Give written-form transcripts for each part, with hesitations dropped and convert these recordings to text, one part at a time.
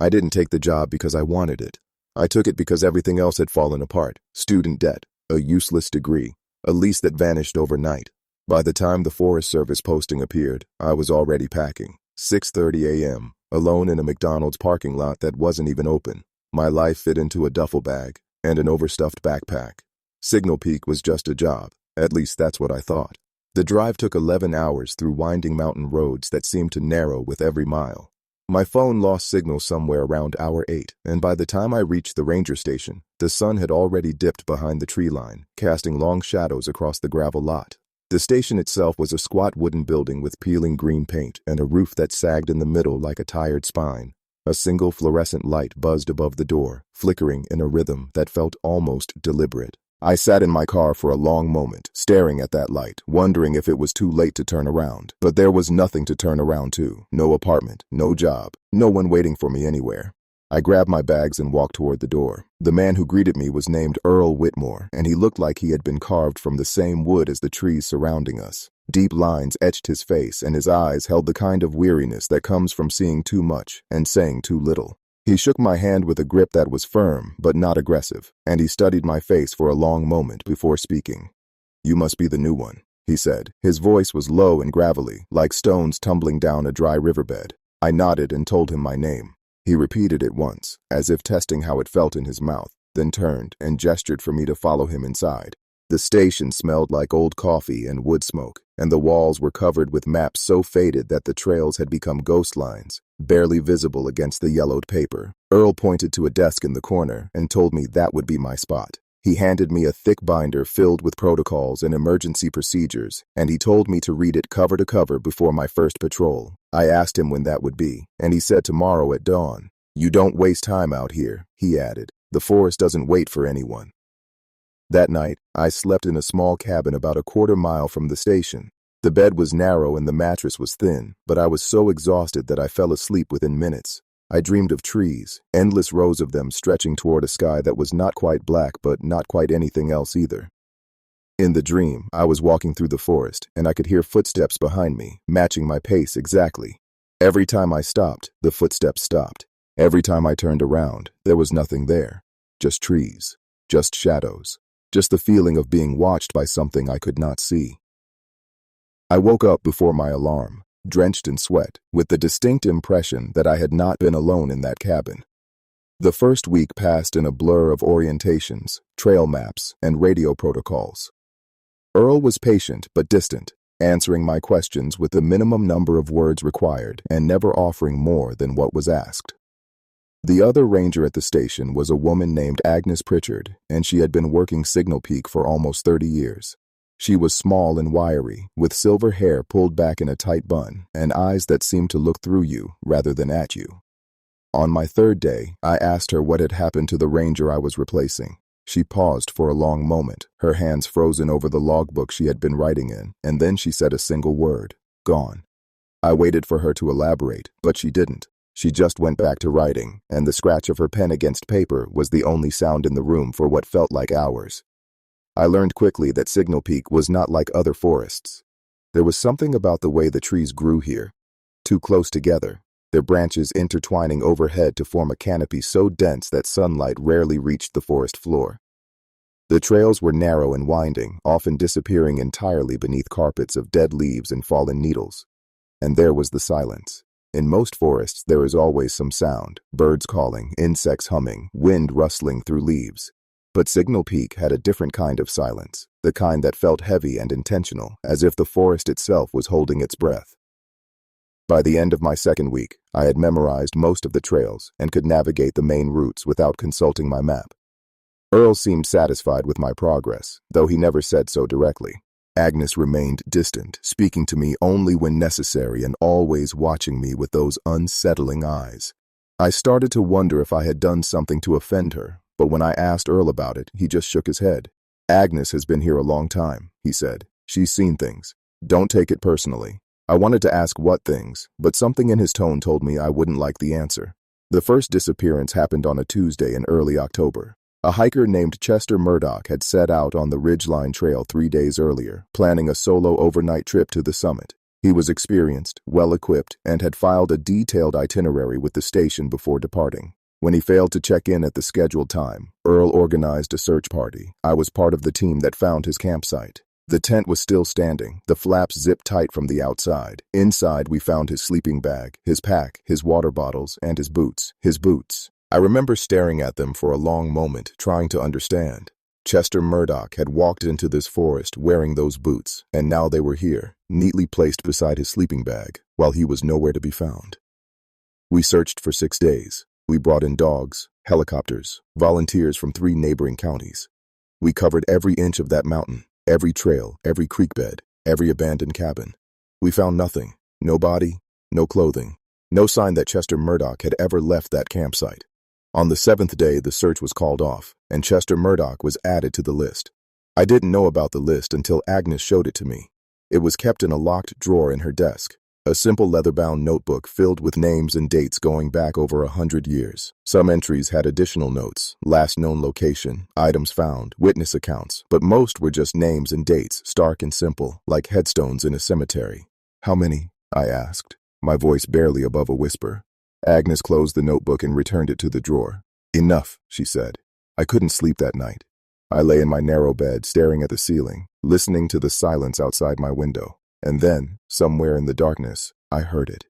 I didn't take the job because I wanted it. I took it because everything else had fallen apart. Student debt, a useless degree, a lease that vanished overnight. By the time the Forest Service posting appeared, I was already packing. 6:30 a.m., alone in a McDonald's parking lot that wasn't even open. My life fit into a duffel bag and an overstuffed backpack. Signal Peak was just a job. At least that's what I thought. The drive took 11 hours through winding mountain roads that seemed to narrow with every mile. My phone lost signal somewhere around hour 8, and by the time I reached the ranger station, the sun had already dipped behind the tree line, casting long shadows across the gravel lot. The station itself was a squat wooden building with peeling green paint and a roof that sagged in the middle like a tired spine. A single fluorescent light buzzed above the door, flickering in a rhythm that felt almost deliberate. I sat in my car for a long moment, staring at that light, wondering if it was too late to turn around. But there was nothing to turn around to. No apartment, no job, no one waiting for me anywhere. I grabbed my bags and walked toward the door. The man who greeted me was named Earl Whitmore, and he looked like he had been carved from the same wood as the trees surrounding us. Deep lines etched his face, and his eyes held the kind of weariness that comes from seeing too much and saying too little. He shook my hand with a grip that was firm but not aggressive, and he studied my face for a long moment before speaking. "You must be the new one," he said. His voice was low and gravelly, like stones tumbling down a dry riverbed. I nodded and told him my name. He repeated it once, as if testing how it felt in his mouth, then turned and gestured for me to follow him inside. The station smelled like old coffee and wood smoke, and the walls were covered with maps so faded that the trails had become ghost lines, barely visible against the yellowed paper. Earl pointed to a desk in the corner and told me that would be my spot. He handed me a thick binder filled with protocols and emergency procedures, and he told me to read it cover to cover before my first patrol. I asked him when that would be, and he said tomorrow at dawn. "You don't waste time out here," he added. "The forest doesn't wait for anyone." That night, I slept in a small cabin about a quarter-mile from the station. The bed was narrow and the mattress was thin, but I was so exhausted that I fell asleep within minutes. I dreamed of trees, endless rows of them stretching toward a sky that was not quite black but not quite anything else either. In the dream, I was walking through the forest, and I could hear footsteps behind me, matching my pace exactly. Every time I stopped, the footsteps stopped. Every time I turned around, there was nothing there. Just trees, just shadows. Just the feeling of being watched by something I could not see. I woke up before my alarm, drenched in sweat, with the distinct impression that I had not been alone in that cabin. The first week passed in a blur of orientations, trail maps, and radio protocols. Earl was patient but distant, answering my questions with the minimum number of words required and never offering more than what was asked. The other ranger at the station was a woman named Agnes Pritchard, and she had been working Signal Peak for almost 30 years. She was small and wiry, with silver hair pulled back in a tight bun, and eyes that seemed to look through you rather than at you. On my third day, I asked her what had happened to the ranger I was replacing. She paused for a long moment, her hands frozen over the logbook she had been writing in, and then she said a single word: "Gone." I waited for her to elaborate, but she didn't. She just went back to writing, and the scratch of her pen against paper was the only sound in the room for what felt like hours. I learned quickly that Signal Peak was not like other forests. There was something about the way the trees grew here. Too close together, their branches intertwining overhead to form a canopy so dense that sunlight rarely reached the forest floor. The trails were narrow and winding, often disappearing entirely beneath carpets of dead leaves and fallen needles. And there was the silence. In most forests, there is always some sound: birds calling, insects humming, wind rustling through leaves. But Signal Peak had a different kind of silence, the kind that felt heavy and intentional, as if the forest itself was holding its breath. By the end of my second week, I had memorized most of the trails and could navigate the main routes without consulting my map. Earl seemed satisfied with my progress, though he never said so directly. Agnes remained distant, speaking to me only when necessary and always watching me with those unsettling eyes. I started to wonder if I had done something to offend her, but when I asked Earl about it, he just shook his head. "Agnes has been here a long time," he said. "She's seen things. Don't take it personally." I wanted to ask what things, but something in his tone told me I wouldn't like the answer. The first disappearance happened on a Tuesday in early October. A hiker named Chester Murdoch had set out on the Ridgeline Trail 3 days earlier, planning a solo overnight trip to the summit. He was experienced, well-equipped, and had filed a detailed itinerary with the station before departing. When he failed to check in at the scheduled time, Earl organized a search party. I was part of the team that found his campsite. The tent was still standing, the flaps zipped tight from the outside. Inside, we found his sleeping bag, his pack, his water bottles, and his boots. I remember staring at them for a long moment, trying to understand. Chester Murdoch had walked into this forest wearing those boots, and now they were here, neatly placed beside his sleeping bag, while he was nowhere to be found. We searched for 6 days. We brought in dogs, helicopters, volunteers from 3 neighboring counties. We covered every inch of that mountain, every trail, every creek bed, every abandoned cabin. We found nothing, no body, no clothing, no sign that Chester Murdoch had ever left that campsite. On the 7th day, the search was called off, and Chester Murdoch was added to the list. I didn't know about the list until Agnes showed it to me. It was kept in a locked drawer in her desk, a simple leather-bound notebook filled with names and dates going back over 100 years. Some entries had additional notes, last known location, items found, witness accounts, but most were just names and dates, stark and simple, like headstones in a cemetery. "How many?" I asked, my voice barely above a whisper. Agnes closed the notebook and returned it to the drawer. "Enough," she said. I couldn't sleep that night. I lay in my narrow bed, staring at the ceiling, listening to the silence outside my window. And then, somewhere in the darkness, I heard it.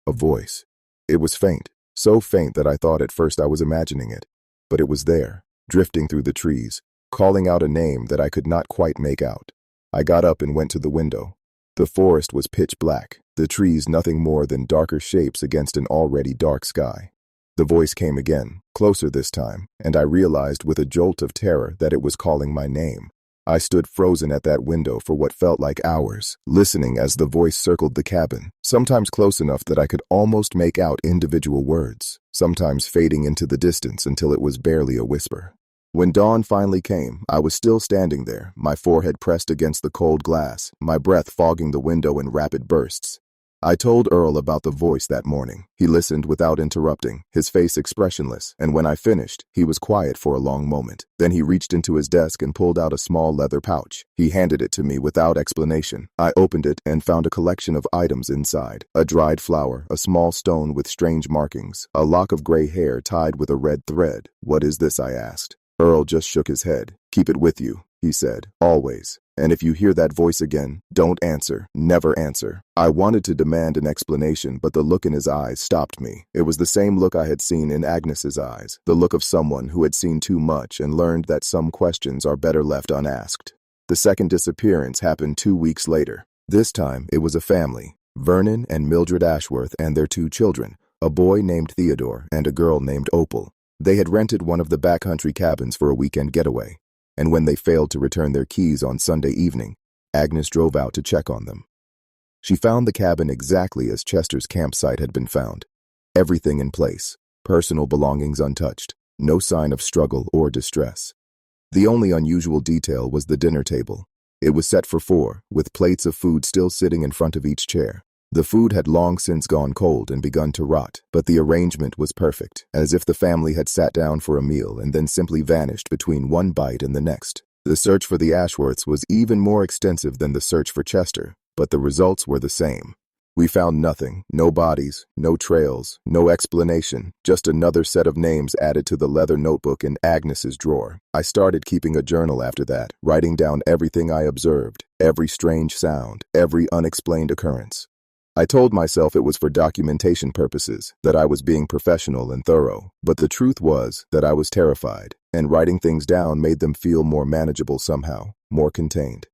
A voice. It was faint, so faint that I thought at first I was imagining it. But it was there, drifting through the trees, calling out a name that I could not quite make out. I got up and went to the window. The forest was pitch black, the trees nothing more than darker shapes against an already dark sky. The voice came again, closer this time, and I realized with a jolt of terror that it was calling my name. I stood frozen at that window for what felt like hours, listening as the voice circled the cabin, sometimes close enough that I could almost make out individual words, sometimes fading into the distance until it was barely a whisper. When dawn finally came, I was still standing there, my forehead pressed against the cold glass, my breath fogging the window in rapid bursts. I told Earl about the voice that morning. He listened without interrupting, his face expressionless, and when I finished, he was quiet for a long moment. Then he reached into his desk and pulled out a small leather pouch. He handed it to me without explanation. I opened it and found a collection of items inside. A dried flower, a small stone with strange markings, a lock of gray hair tied with a red thread. "What is this?" I asked. Earl just shook his head. "Keep it with you," he said, "always. And if you hear that voice again, don't answer, never answer." I wanted to demand an explanation, but the look in his eyes stopped me. It was the same look I had seen in Agnes's eyes, the look of someone who had seen too much and learned that some questions are better left unasked. The second disappearance happened 2 weeks later. This time, it was a family, Vernon and Mildred Ashworth and their 2 children, a boy named Theodore and a girl named Opal. They had rented one of the backcountry cabins for a weekend getaway, and when they failed to return their keys on Sunday evening, Agnes drove out to check on them. She found the cabin exactly as Chester's campsite had been found. Everything in place, personal belongings untouched, no sign of struggle or distress. The only unusual detail was the dinner table. It was set for 4, with plates of food still sitting in front of each chair. The food had long since gone cold and begun to rot, but the arrangement was perfect, as if the family had sat down for a meal and then simply vanished between one bite and the next. The search for the Ashworths was even more extensive than the search for Chester, but the results were the same. We found nothing, no bodies, no trails, no explanation, just another set of names added to the leather notebook in Agnes's drawer. I started keeping a journal after that, writing down everything I observed, every strange sound, every unexplained occurrence. I told myself it was for documentation purposes, that I was being professional and thorough, but the truth was that I was terrified, and writing things down made them feel more manageable somehow, more contained.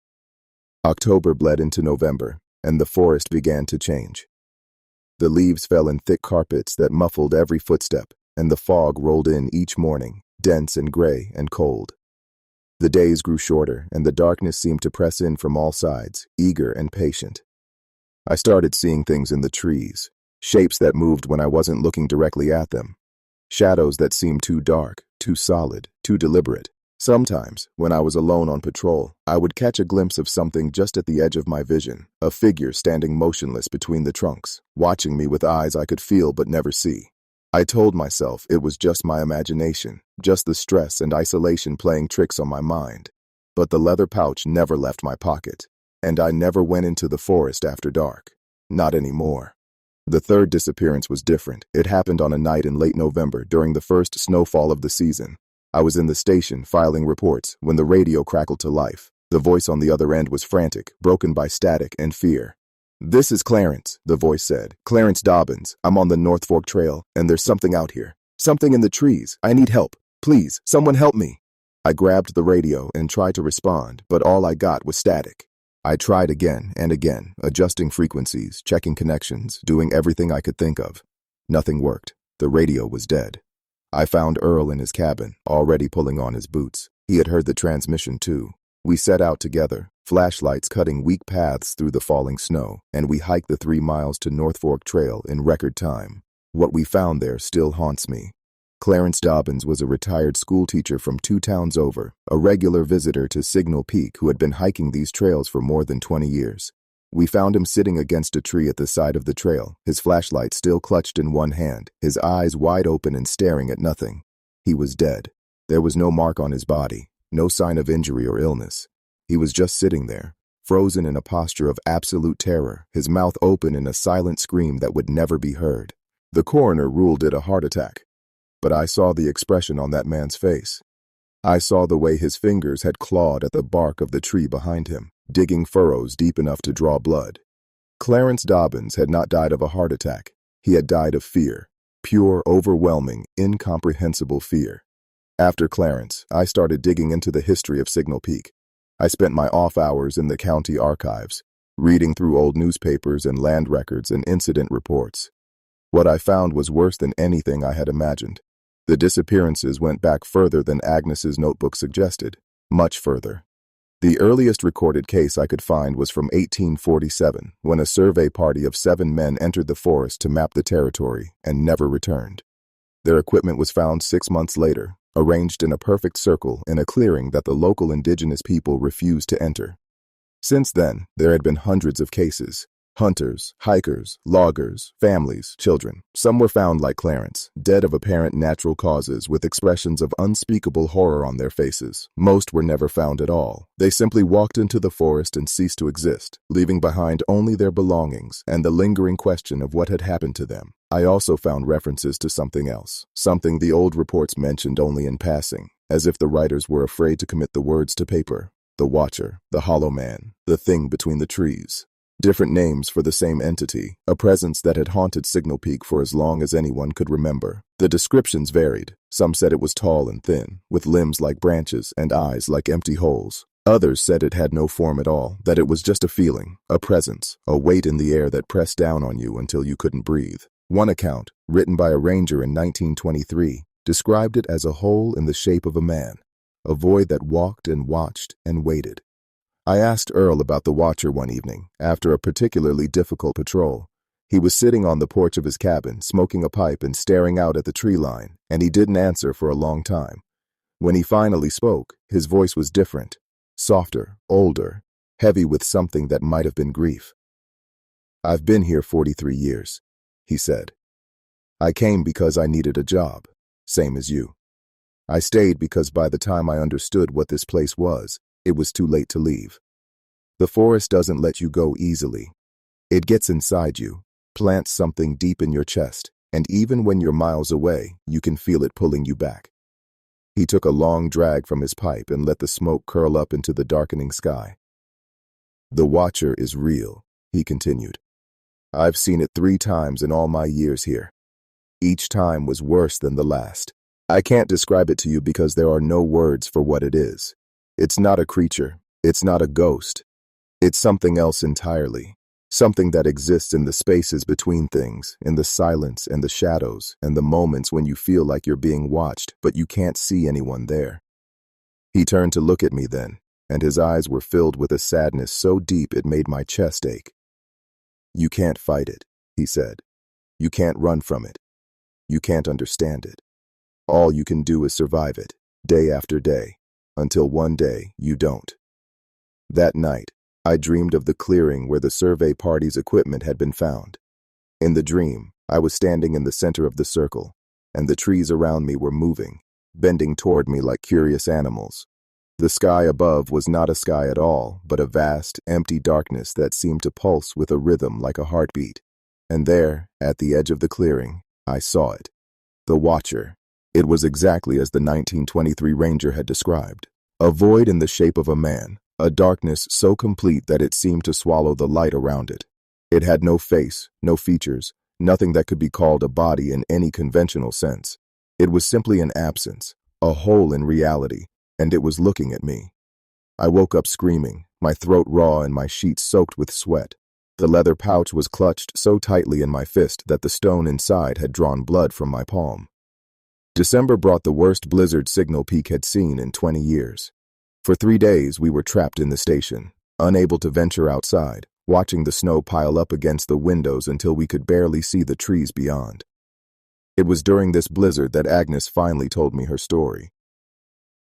October bled into November, and the forest began to change. The leaves fell in thick carpets that muffled every footstep, and the fog rolled in each morning, dense and gray and cold. The days grew shorter, and the darkness seemed to press in from all sides, eager and patient. I started seeing things in the trees, shapes that moved when I wasn't looking directly at them, shadows that seemed too dark, too solid, too deliberate. Sometimes, when I was alone on patrol, I would catch a glimpse of something just at the edge of my vision, a figure standing motionless between the trunks, watching me with eyes I could feel but never see. I told myself it was just my imagination, just the stress and isolation playing tricks on my mind. But the leather pouch never left my pocket. and I never went into the forest after dark. Not anymore. The third disappearance was different. It happened on a night in late November during the first snowfall of the season. I was in the station filing reports when the radio crackled to life. The voice on the other end was frantic, broken by static and fear. "This is Clarence," the voice said. "Clarence Dobbins. I'm on the North Fork Trail, and there's something out here. Something in the trees. I need help. Please, someone help me." I grabbed the radio and tried to respond, but all I got was static. I tried again and again, adjusting frequencies, checking connections, doing everything I could think of. Nothing worked. The radio was dead. I found Earl in his cabin, already pulling on his boots. He had heard the transmission too. We set out together, flashlights cutting weak paths through the falling snow, and we hiked the 3 miles to North Fork Trail in record time. What we found there still haunts me. Clarence Dobbins was a retired schoolteacher from 2 towns over, a regular visitor to Signal Peak who had been hiking these trails for more than 20 years. We found him sitting against a tree at the side of the trail, his flashlight still clutched in one hand, his eyes wide open and staring at nothing. He was dead. There was no mark on his body, no sign of injury or illness. He was just sitting there, frozen in a posture of absolute terror, his mouth open in a silent scream that would never be heard. The coroner ruled it a heart attack. But I saw the expression on that man's face. I saw the way his fingers had clawed at the bark of the tree behind him, digging furrows deep enough to draw blood. Clarence Dobbins had not died of a heart attack. He had died of fear, pure, overwhelming, incomprehensible fear. After Clarence, I started digging into the history of Signal Peak. I spent my off hours in the county archives, reading through old newspapers and land records and incident reports. What I found was worse than anything I had imagined. The disappearances went back further than Agnes's notebook suggested, much further. The earliest recorded case I could find was from 1847, when a survey party of 7 men entered the forest to map the territory and never returned. Their equipment was found 6 months later, arranged in a perfect circle in a clearing that the local indigenous people refused to enter. Since then, there had been hundreds of cases. Hunters, hikers, loggers, families, children. Some were found like Clarence, dead of apparent natural causes with expressions of unspeakable horror on their faces. Most were never found at all. They simply walked into the forest and ceased to exist, leaving behind only their belongings and the lingering question of what had happened to them. I also found references to something else, something the old reports mentioned only in passing, as if the writers were afraid to commit the words to paper. The Watcher, the Hollow Man, the Thing Between the Trees. Different names for the same entity, a presence that had haunted Signal Peak for as long as anyone could remember. The descriptions varied. Some said it was tall and thin, with limbs like branches and eyes like empty holes. Others said it had no form at all, that it was just a feeling, a presence, a weight in the air that pressed down on you until you couldn't breathe. One account, written by a ranger in 1923, described it as a hole in the shape of a man, a void that walked and watched and waited. I asked Earl about the Watcher one evening, after a particularly difficult patrol. He was sitting on the porch of his cabin, smoking a pipe and staring out at the tree line, and he didn't answer for a long time. When he finally spoke, his voice was different, softer, older, heavy with something that might have been grief. "I've been here 43 years, he said. "I came because I needed a job, same as you. I stayed because by the time I understood what this place was, it was too late to leave. The forest doesn't let you go easily. It gets inside you, plants something deep in your chest, and even when you're miles away, you can feel it pulling you back." He took a long drag from his pipe and let the smoke curl up into the darkening sky. "The Watcher is real," he continued. "I've seen it 3 times in all my years here. Each time was worse than the last. I can't describe it to you because there are no words for what it is. It's not a creature. It's not a ghost. It's something else entirely. Something that exists in the spaces between things, in the silence and the shadows, and the moments when you feel like you're being watched, but you can't see anyone there." He turned to look at me then, and his eyes were filled with a sadness so deep it made my chest ache. "You can't fight it," he said. "You can't run from it. You can't understand it. All you can do is survive it, day after day, until one day you don't." That night, I dreamed of the clearing where the survey party's equipment had been found. In the dream, I was standing in the center of the circle, and the trees around me were moving, bending toward me like curious animals. The sky above was not a sky at all, but a vast, empty darkness that seemed to pulse with a rhythm like a heartbeat. And there, at the edge of the clearing, I saw it. The Watcher. It was exactly as the 1923 Ranger had described. A void in the shape of a man, a darkness so complete that it seemed to swallow the light around it. It had no face, no features, nothing that could be called a body in any conventional sense. It was simply an absence, a hole in reality, and it was looking at me. I woke up screaming, my throat raw and my sheets soaked with sweat. The leather pouch was clutched so tightly in my fist that the stone inside had drawn blood from my palm. December brought the worst blizzard Signal Peak had seen in 20 years. For 3 days we were trapped in the station, unable to venture outside, watching the snow pile up against the windows until we could barely see the trees beyond. It was during this blizzard that Agnes finally told me her story.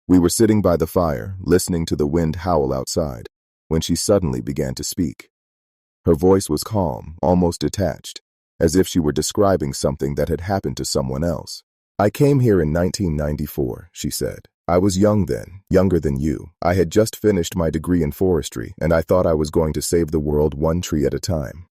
We were sitting by the fire, listening to the wind howl outside, when she suddenly began to speak. Her voice was calm, almost detached, as if she were describing something that had happened to someone else. "I came here in 1994, she said. I was young then, younger than you. I had just finished my degree in forestry, and I thought I was going to save the world one tree at a time."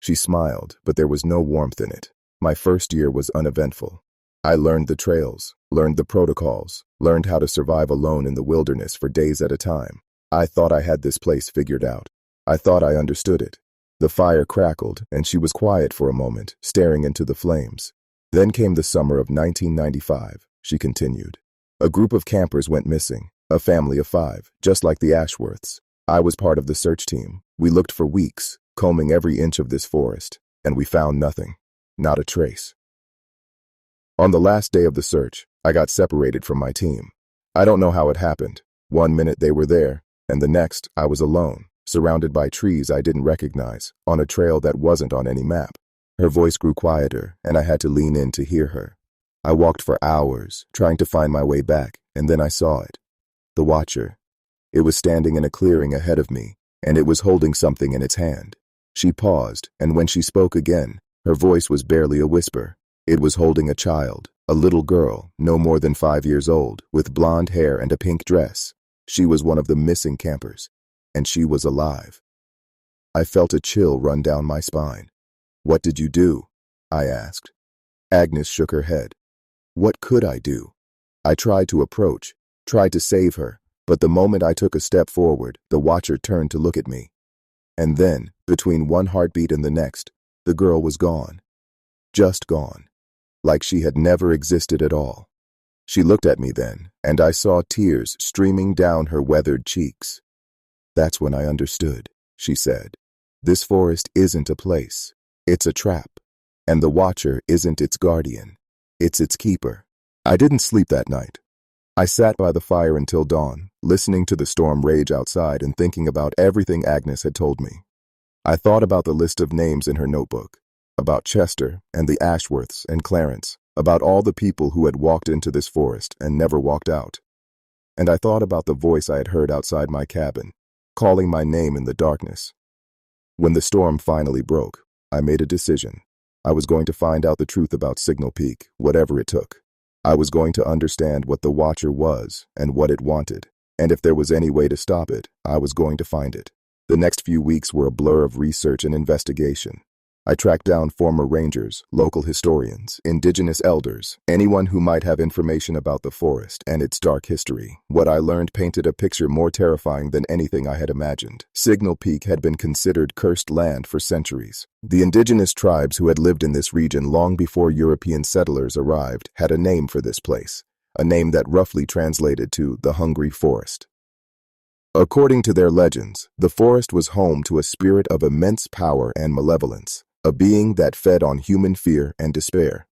She smiled, but there was no warmth in it. My first year was uneventful. I learned the trails, learned the protocols, learned how to survive alone in the wilderness for days at a time. I thought I had this place figured out. I thought I understood it. The fire crackled, and she was quiet for a moment, staring into the flames. Then came the summer of 1995, she continued. A group of campers went missing, a family of 5, just like the Ashworths. I was part of the search team. We looked for weeks, combing every inch of this forest, and we found nothing, not a trace. On the last day of the search, I got separated from my team. I don't know how it happened. One minute they were there, and the next I was alone, surrounded by trees I didn't recognize, on a trail that wasn't on any map. Her voice grew quieter, and I had to lean in to hear her. I walked for hours, trying to find my way back, and then I saw it. The Watcher. It was standing in a clearing ahead of me, and it was holding something in its hand. She paused, and when she spoke again, her voice was barely a whisper. It was holding a child, a little girl, no more than 5 years old, with blonde hair and a pink dress. She was one of the missing campers, and she was alive. I felt a chill run down my spine. "What did you do?" I asked. Agnes shook her head. What could I do? I tried to approach, tried to save her, but the moment I took a step forward, the Watcher turned to look at me. And then, between one heartbeat and the next, the girl was gone. Just gone. Like she had never existed at all. She looked at me then, and I saw tears streaming down her weathered cheeks. "That's when I understood," she said. "This forest isn't a place. It's a trap. And the Watcher isn't its guardian. It's its keeper." I didn't sleep that night. I sat by the fire until dawn, listening to the storm rage outside and thinking about everything Agnes had told me. I thought about the list of names in her notebook, about Chester and the Ashworths and Clarence, about all the people who had walked into this forest and never walked out. And I thought about the voice I had heard outside my cabin, calling my name in the darkness. When the storm finally broke, I made a decision. I was going to find out the truth about Signal Peak, whatever it took. I was going to understand what the Watcher was and what it wanted, and if there was any way to stop it, I was going to find it. The next few weeks were a blur of research and investigation. I tracked down former rangers, local historians, indigenous elders, anyone who might have information about the forest and its dark history. What I learned painted a picture more terrifying than anything I had imagined. Signal Peak had been considered cursed land for centuries. The indigenous tribes who had lived in this region long before European settlers arrived had a name for this place, a name that roughly translated to the Hungry Forest. According to their legends, the forest was home to a spirit of immense power and malevolence, a being that fed on human fear and despair.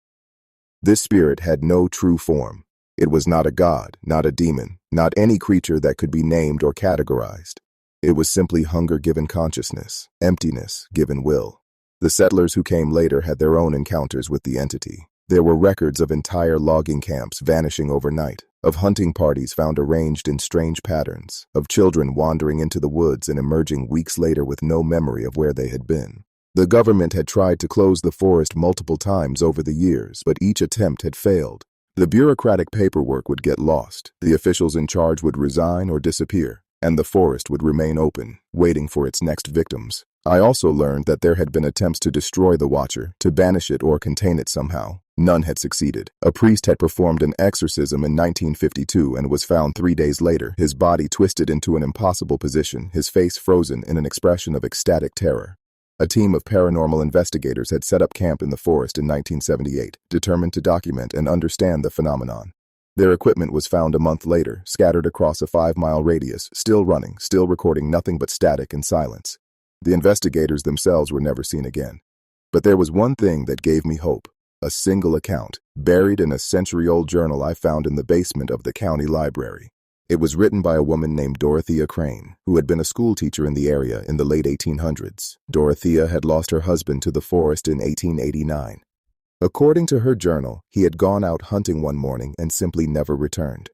This spirit had no true form. It was not a god, not a demon, not any creature that could be named or categorized. It was simply hunger given consciousness, emptiness given will. The settlers who came later had their own encounters with the entity. There were records of entire logging camps vanishing overnight, of hunting parties found arranged in strange patterns, of children wandering into the woods and emerging weeks later with no memory of where they had been. The government had tried to close the forest multiple times over the years, but each attempt had failed. The bureaucratic paperwork would get lost, the officials in charge would resign or disappear, and the forest would remain open, waiting for its next victims. I also learned that there had been attempts to destroy the Watcher, to banish it or contain it somehow. None had succeeded. A priest had performed an exorcism in 1952 and was found 3 days later, his body twisted into an impossible position, his face frozen in an expression of ecstatic terror. A team of paranormal investigators had set up camp in the forest in 1978, determined to document and understand the phenomenon. Their equipment was found a month later, scattered across a 5-mile radius, still running, still recording nothing but static and silence. The investigators themselves were never seen again. But there was one thing that gave me hope. A single account, buried in a century-old journal I found in the basement of the county library. It was written by a woman named Dorothea Crane, who had been a schoolteacher in the area in the late 1800s. Dorothea had lost her husband to the forest in 1889. According to her journal, he had gone out hunting one morning and simply never returned.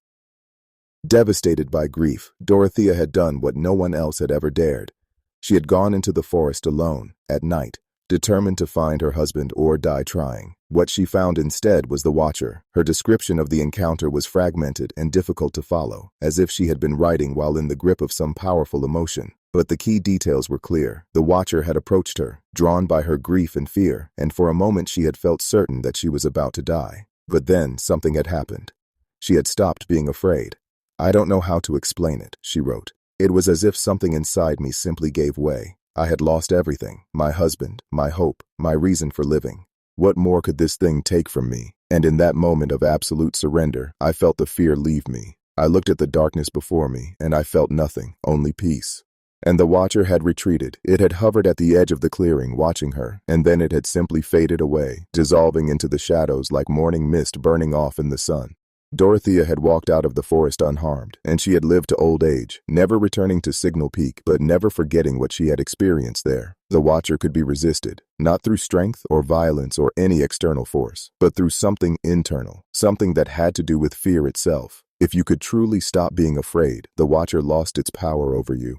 Devastated by grief, Dorothea had done what no one else had ever dared. She had gone into the forest alone, at night, determined to find her husband or die trying. What she found instead was the Watcher. Her description of the encounter was fragmented and difficult to follow, as if she had been writing while in the grip of some powerful emotion. But the key details were clear. The Watcher had approached her, drawn by her grief and fear, and for a moment she had felt certain that she was about to die. But then something had happened. She had stopped being afraid. "I don't know how to explain it," she wrote. "It was as if something inside me simply gave way. I had lost everything, my husband, my hope, my reason for living. What more could this thing take from me? And in that moment of absolute surrender, I felt the fear leave me. I looked at the darkness before me, and I felt nothing, only peace." And the Watcher had retreated. It had hovered at the edge of the clearing, watching her, and then it had simply faded away, dissolving into the shadows like morning mist burning off in the sun. Dorothea had walked out of the forest unharmed, and she had lived to old age, never returning to Signal Peak, but never forgetting what she had experienced there. The Watcher could be resisted, not through strength or violence or any external force, but through something internal, something that had to do with fear itself. If you could truly stop being afraid, the Watcher lost its power over you.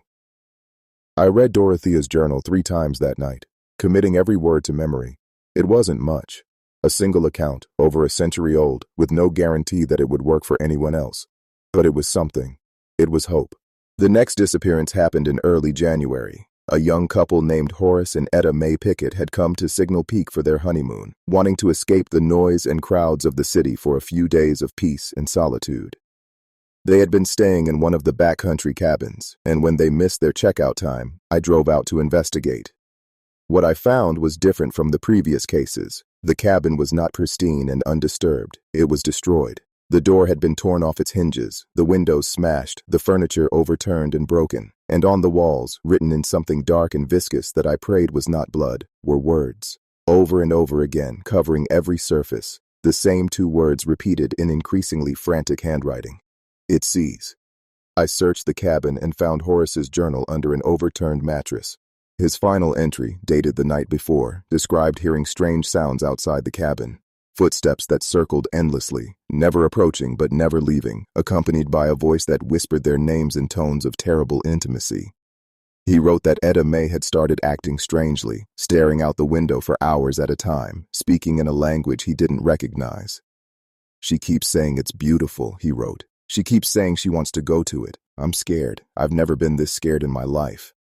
I read Dorothea's journal 3 times that night, committing every word to memory. It wasn't much. A single account, over a century old, with no guarantee that it would work for anyone else. But it was something. It was hope. The next disappearance happened in early January. A young couple named Horace and Etta Mae Pickett had come to Signal Peak for their honeymoon, wanting to escape the noise and crowds of the city for a few days of peace and solitude. They had been staying in one of the backcountry cabins, and when they missed their checkout time, I drove out to investigate. What I found was different from the previous cases. The cabin was not pristine and undisturbed. It was destroyed. The door had been torn off its hinges, the windows smashed, the furniture overturned and broken, and on the walls, written in something dark and viscous that I prayed was not blood, were words. Over and over again, covering every surface, the same 2 words repeated in increasingly frantic handwriting. "It sees." I searched the cabin and found Horace's journal under an overturned mattress. His final entry, dated the night before, described hearing strange sounds outside the cabin. Footsteps that circled endlessly, never approaching but never leaving, accompanied by a voice that whispered their names in tones of terrible intimacy. He wrote that Etta Mae had started acting strangely, staring out the window for hours at a time, speaking in a language he didn't recognize. "She keeps saying it's beautiful," he wrote. "She keeps saying she wants to go to it. I'm scared. I've never been this scared in my life."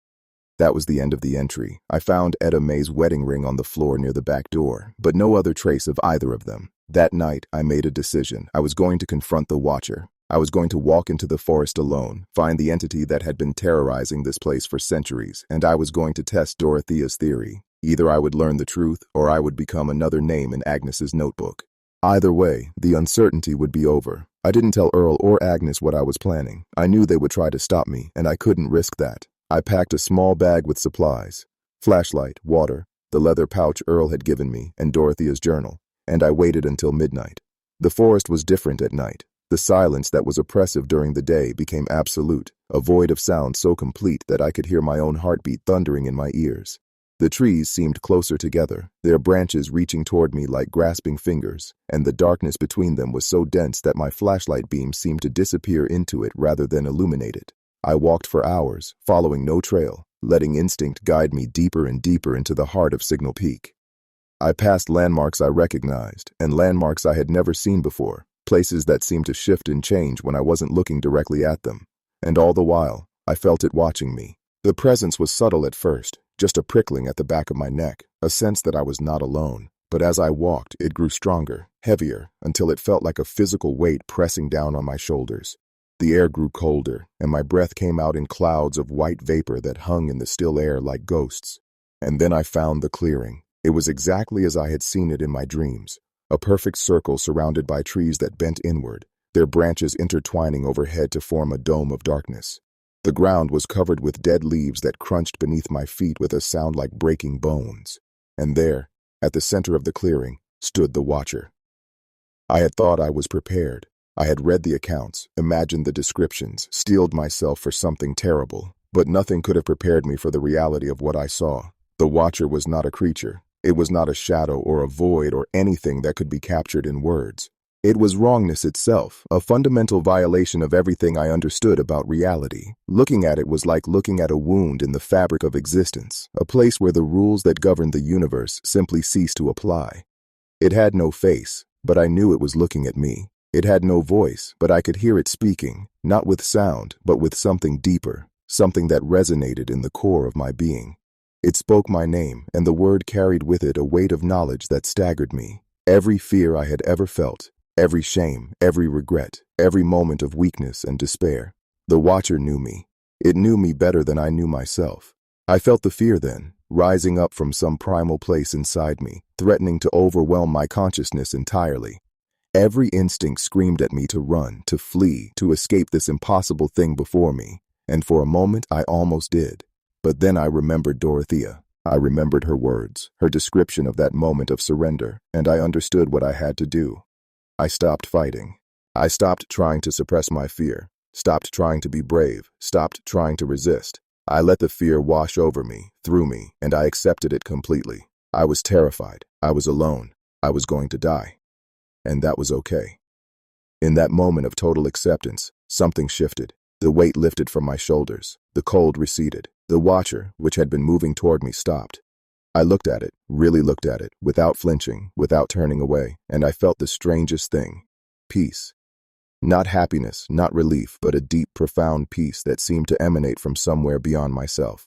That was the end of the entry. I found Etta Mae's wedding ring on the floor near the back door, but no other trace of either of them. That night, I made a decision. I was going to confront the Watcher. I was going to walk into the forest alone, find the entity that had been terrorizing this place for centuries, and I was going to test Dorothea's theory. Either I would learn the truth, or I would become another name in Agnes's notebook. Either way, the uncertainty would be over. I didn't tell Earl or Agnes what I was planning. I knew they would try to stop me, and I couldn't risk that. I packed a small bag with supplies, flashlight, water, the leather pouch Earl had given me, and Dorothea's journal, and I waited until midnight. The forest was different at night. The silence that was oppressive during the day became absolute, a void of sound so complete that I could hear my own heartbeat thundering in my ears. The trees seemed closer together, their branches reaching toward me like grasping fingers, and the darkness between them was so dense that my flashlight beam seemed to disappear into it rather than illuminate it. I walked for hours, following no trail, letting instinct guide me deeper and deeper into the heart of Signal Peak. I passed landmarks I recognized, and landmarks I had never seen before. places that seemed to shift and change when I wasn't looking directly at them. And all the while, I felt it watching me. The presence was subtle at first, just a prickling at the back of my neck, a sense that I was not alone. But as I walked, it grew stronger, heavier, until it felt like a physical weight pressing down on my shoulders. The air grew colder, and my breath came out in clouds of white vapor that hung in the still air like ghosts. And then I found the clearing. It was exactly as I had seen it in my dreams, a perfect circle surrounded by trees that bent inward, their branches intertwining overhead to form a dome of darkness. The ground was covered with dead leaves that crunched beneath my feet with a sound like breaking bones. And there, at the center of the clearing, stood the Watcher. I had thought I was prepared. I had read the accounts, imagined the descriptions, steeled myself for something terrible, but nothing could have prepared me for the reality of what I saw. The Watcher was not a creature. It was not a shadow or a void or anything that could be captured in words. It was wrongness itself, a fundamental violation of everything I understood about reality. Looking at it was like looking at a wound in the fabric of existence, a place where the rules that govern the universe simply ceased to apply. It had no face, but I knew it was looking at me. It had no voice, but I could hear it speaking, not with sound, but with something deeper, something that resonated in the core of my being. It spoke my name, and the word carried with it a weight of knowledge that staggered me. Every fear I had ever felt, every shame, every regret, every moment of weakness and despair. The Watcher knew me. It knew me better than I knew myself. I felt the fear then, rising up from some primal place inside me, threatening to overwhelm my consciousness entirely. Every instinct screamed at me to run, to flee, to escape this impossible thing before me, and for a moment I almost did. But then I remembered Dorothea. I remembered her words, her description of that moment of surrender, and I understood what I had to do. I stopped fighting. I stopped trying to suppress my fear, stopped trying to be brave, stopped trying to resist. I let the fear wash over me, through me, and I accepted it completely. I was terrified. I was alone. I was going to die. And that was okay. In that moment of total acceptance, something shifted. The weight lifted from my shoulders. The cold receded. The Watcher, which had been moving toward me, stopped. I looked at it, really looked at it, without flinching, without turning away, and I felt the strangest thing. Peace. Not happiness, not relief, but a deep, profound peace that seemed to emanate from somewhere beyond myself.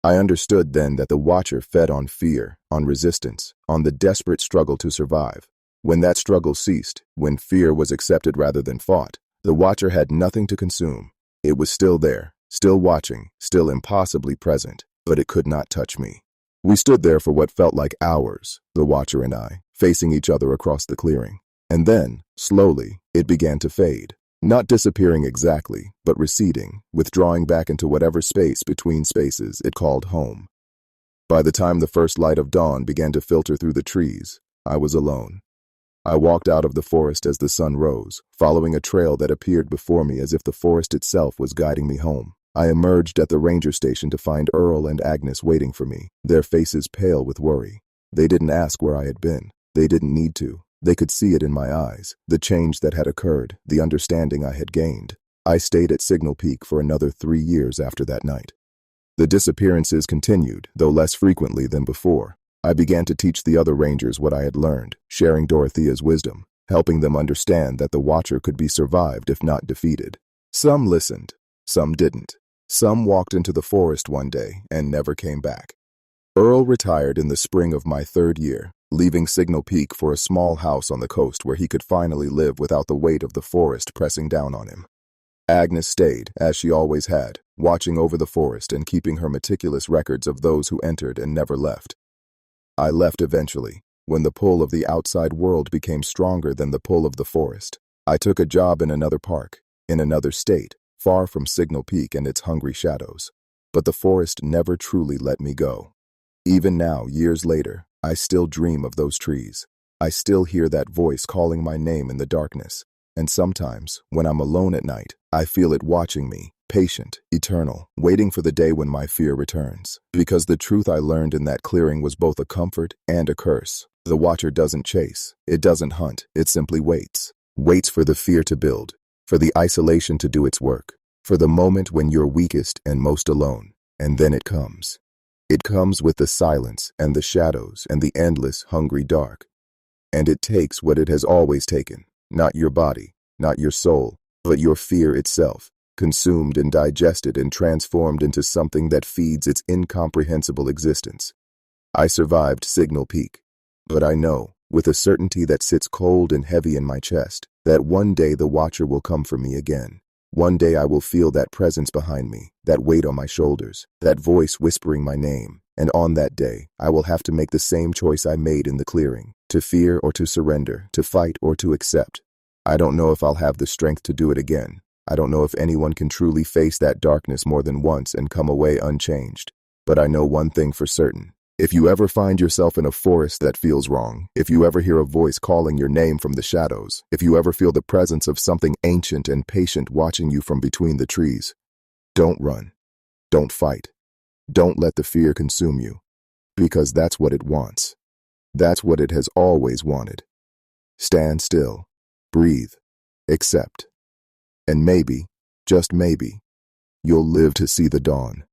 I understood then that the Watcher fed on fear, on resistance, on the desperate struggle to survive. When that struggle ceased, when fear was accepted rather than fought, the Watcher had nothing to consume. It was still there, still watching, still impossibly present, but it could not touch me. We stood there for what felt like hours, the Watcher and I, facing each other across the clearing. And then, slowly, it began to fade. Not disappearing exactly, but receding, withdrawing back into whatever space between spaces it called home. By the time the first light of dawn began to filter through the trees, I was alone. I walked out of the forest as the sun rose, following a trail that appeared before me as if the forest itself was guiding me home. I emerged at the ranger station to find Earl and Agnes waiting for me, their faces pale with worry. They didn't ask where I had been. They didn't need to. They could see it in my eyes, the change that had occurred, the understanding I had gained. I stayed at Signal Peak for another 3 years after that night. The disappearances continued, though less frequently than before. I began to teach the other rangers what I had learned, sharing Dorothea's wisdom, helping them understand that the Watcher could be survived if not defeated. Some listened, some didn't. Some walked into the forest one day and never came back. Earl retired in the spring of my 3rd year, leaving Signal Peak for a small house on the coast where he could finally live without the weight of the forest pressing down on him. Agnes stayed, as she always had, watching over the forest and keeping her meticulous records of those who entered and never left. I left eventually, when the pull of the outside world became stronger than the pull of the forest. I took a job in another park, in another state, far from Signal Peak and its hungry shadows. But the forest never truly let me go. Even now, years later, I still dream of those trees. I still hear that voice calling my name in the darkness. And sometimes, when I'm alone at night, I feel it watching me, patient, eternal, waiting for the day when my fear returns. Because the truth I learned in that clearing was both a comfort and a curse. The Watcher doesn't chase, it doesn't hunt, it simply waits. Waits for the fear to build, for the isolation to do its work, for the moment when you're weakest and most alone. And then it comes. It comes with the silence and the shadows and the endless, hungry dark. And it takes what it has always taken, Not your body, not your soul, but your fear itself, consumed and digested and transformed into something that feeds its incomprehensible existence. I survived Signal Peak, but I know, with a certainty that sits cold and heavy in my chest, that one day the Watcher will come for me again. One day I will feel that presence behind me, that weight on my shoulders, that voice whispering my name, and on that day I will have to make the same choice I made in the clearing, to fear or to surrender, to fight or to accept. I don't know if I'll have the strength to do it again. I don't know if anyone can truly face that darkness more than once and come away unchanged. But I know one thing for certain. If you ever find yourself in a forest that feels wrong, if you ever hear a voice calling your name from the shadows, if you ever feel the presence of something ancient and patient watching you from between the trees, don't run. Don't fight. Don't let the fear consume you, because that's what it wants. That's what it has always wanted. Stand still, breathe, accept, and maybe, just maybe, you'll live to see the dawn.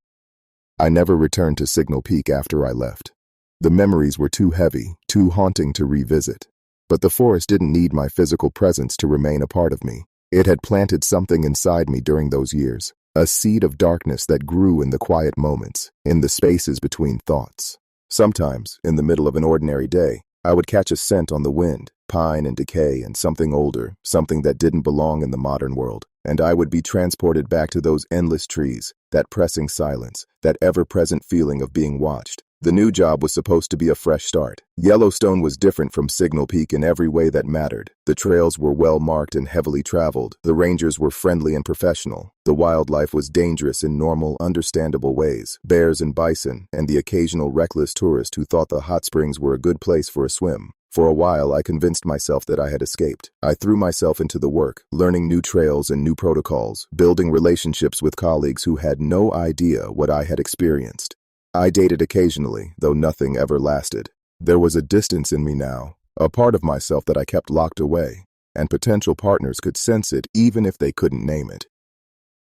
I never returned to Signal Peak after I left. The memories were too heavy, too haunting to revisit. But the forest didn't need my physical presence to remain a part of me. It had planted something inside me during those years, a seed of darkness that grew in the quiet moments, in the spaces between thoughts. Sometimes, in the middle of an ordinary day, I would catch a scent on the wind, pine and decay and something older, something that didn't belong in the modern world, and I would be transported back to those endless trees, that pressing silence, that ever-present feeling of being watched. The new job was supposed to be a fresh start. Yellowstone was different from Signal Peak in every way that mattered. The trails were well-marked and heavily traveled. The rangers were friendly and professional. The wildlife was dangerous in normal, understandable ways. Bears and bison, and the occasional reckless tourist who thought the hot springs were a good place for a swim. For a while, I convinced myself that I had escaped. I threw myself into the work, learning new trails and new protocols, building relationships with colleagues who had no idea what I had experienced. I dated occasionally, though nothing ever lasted. There was a distance in me now, a part of myself that I kept locked away, and potential partners could sense it even if they couldn't name it.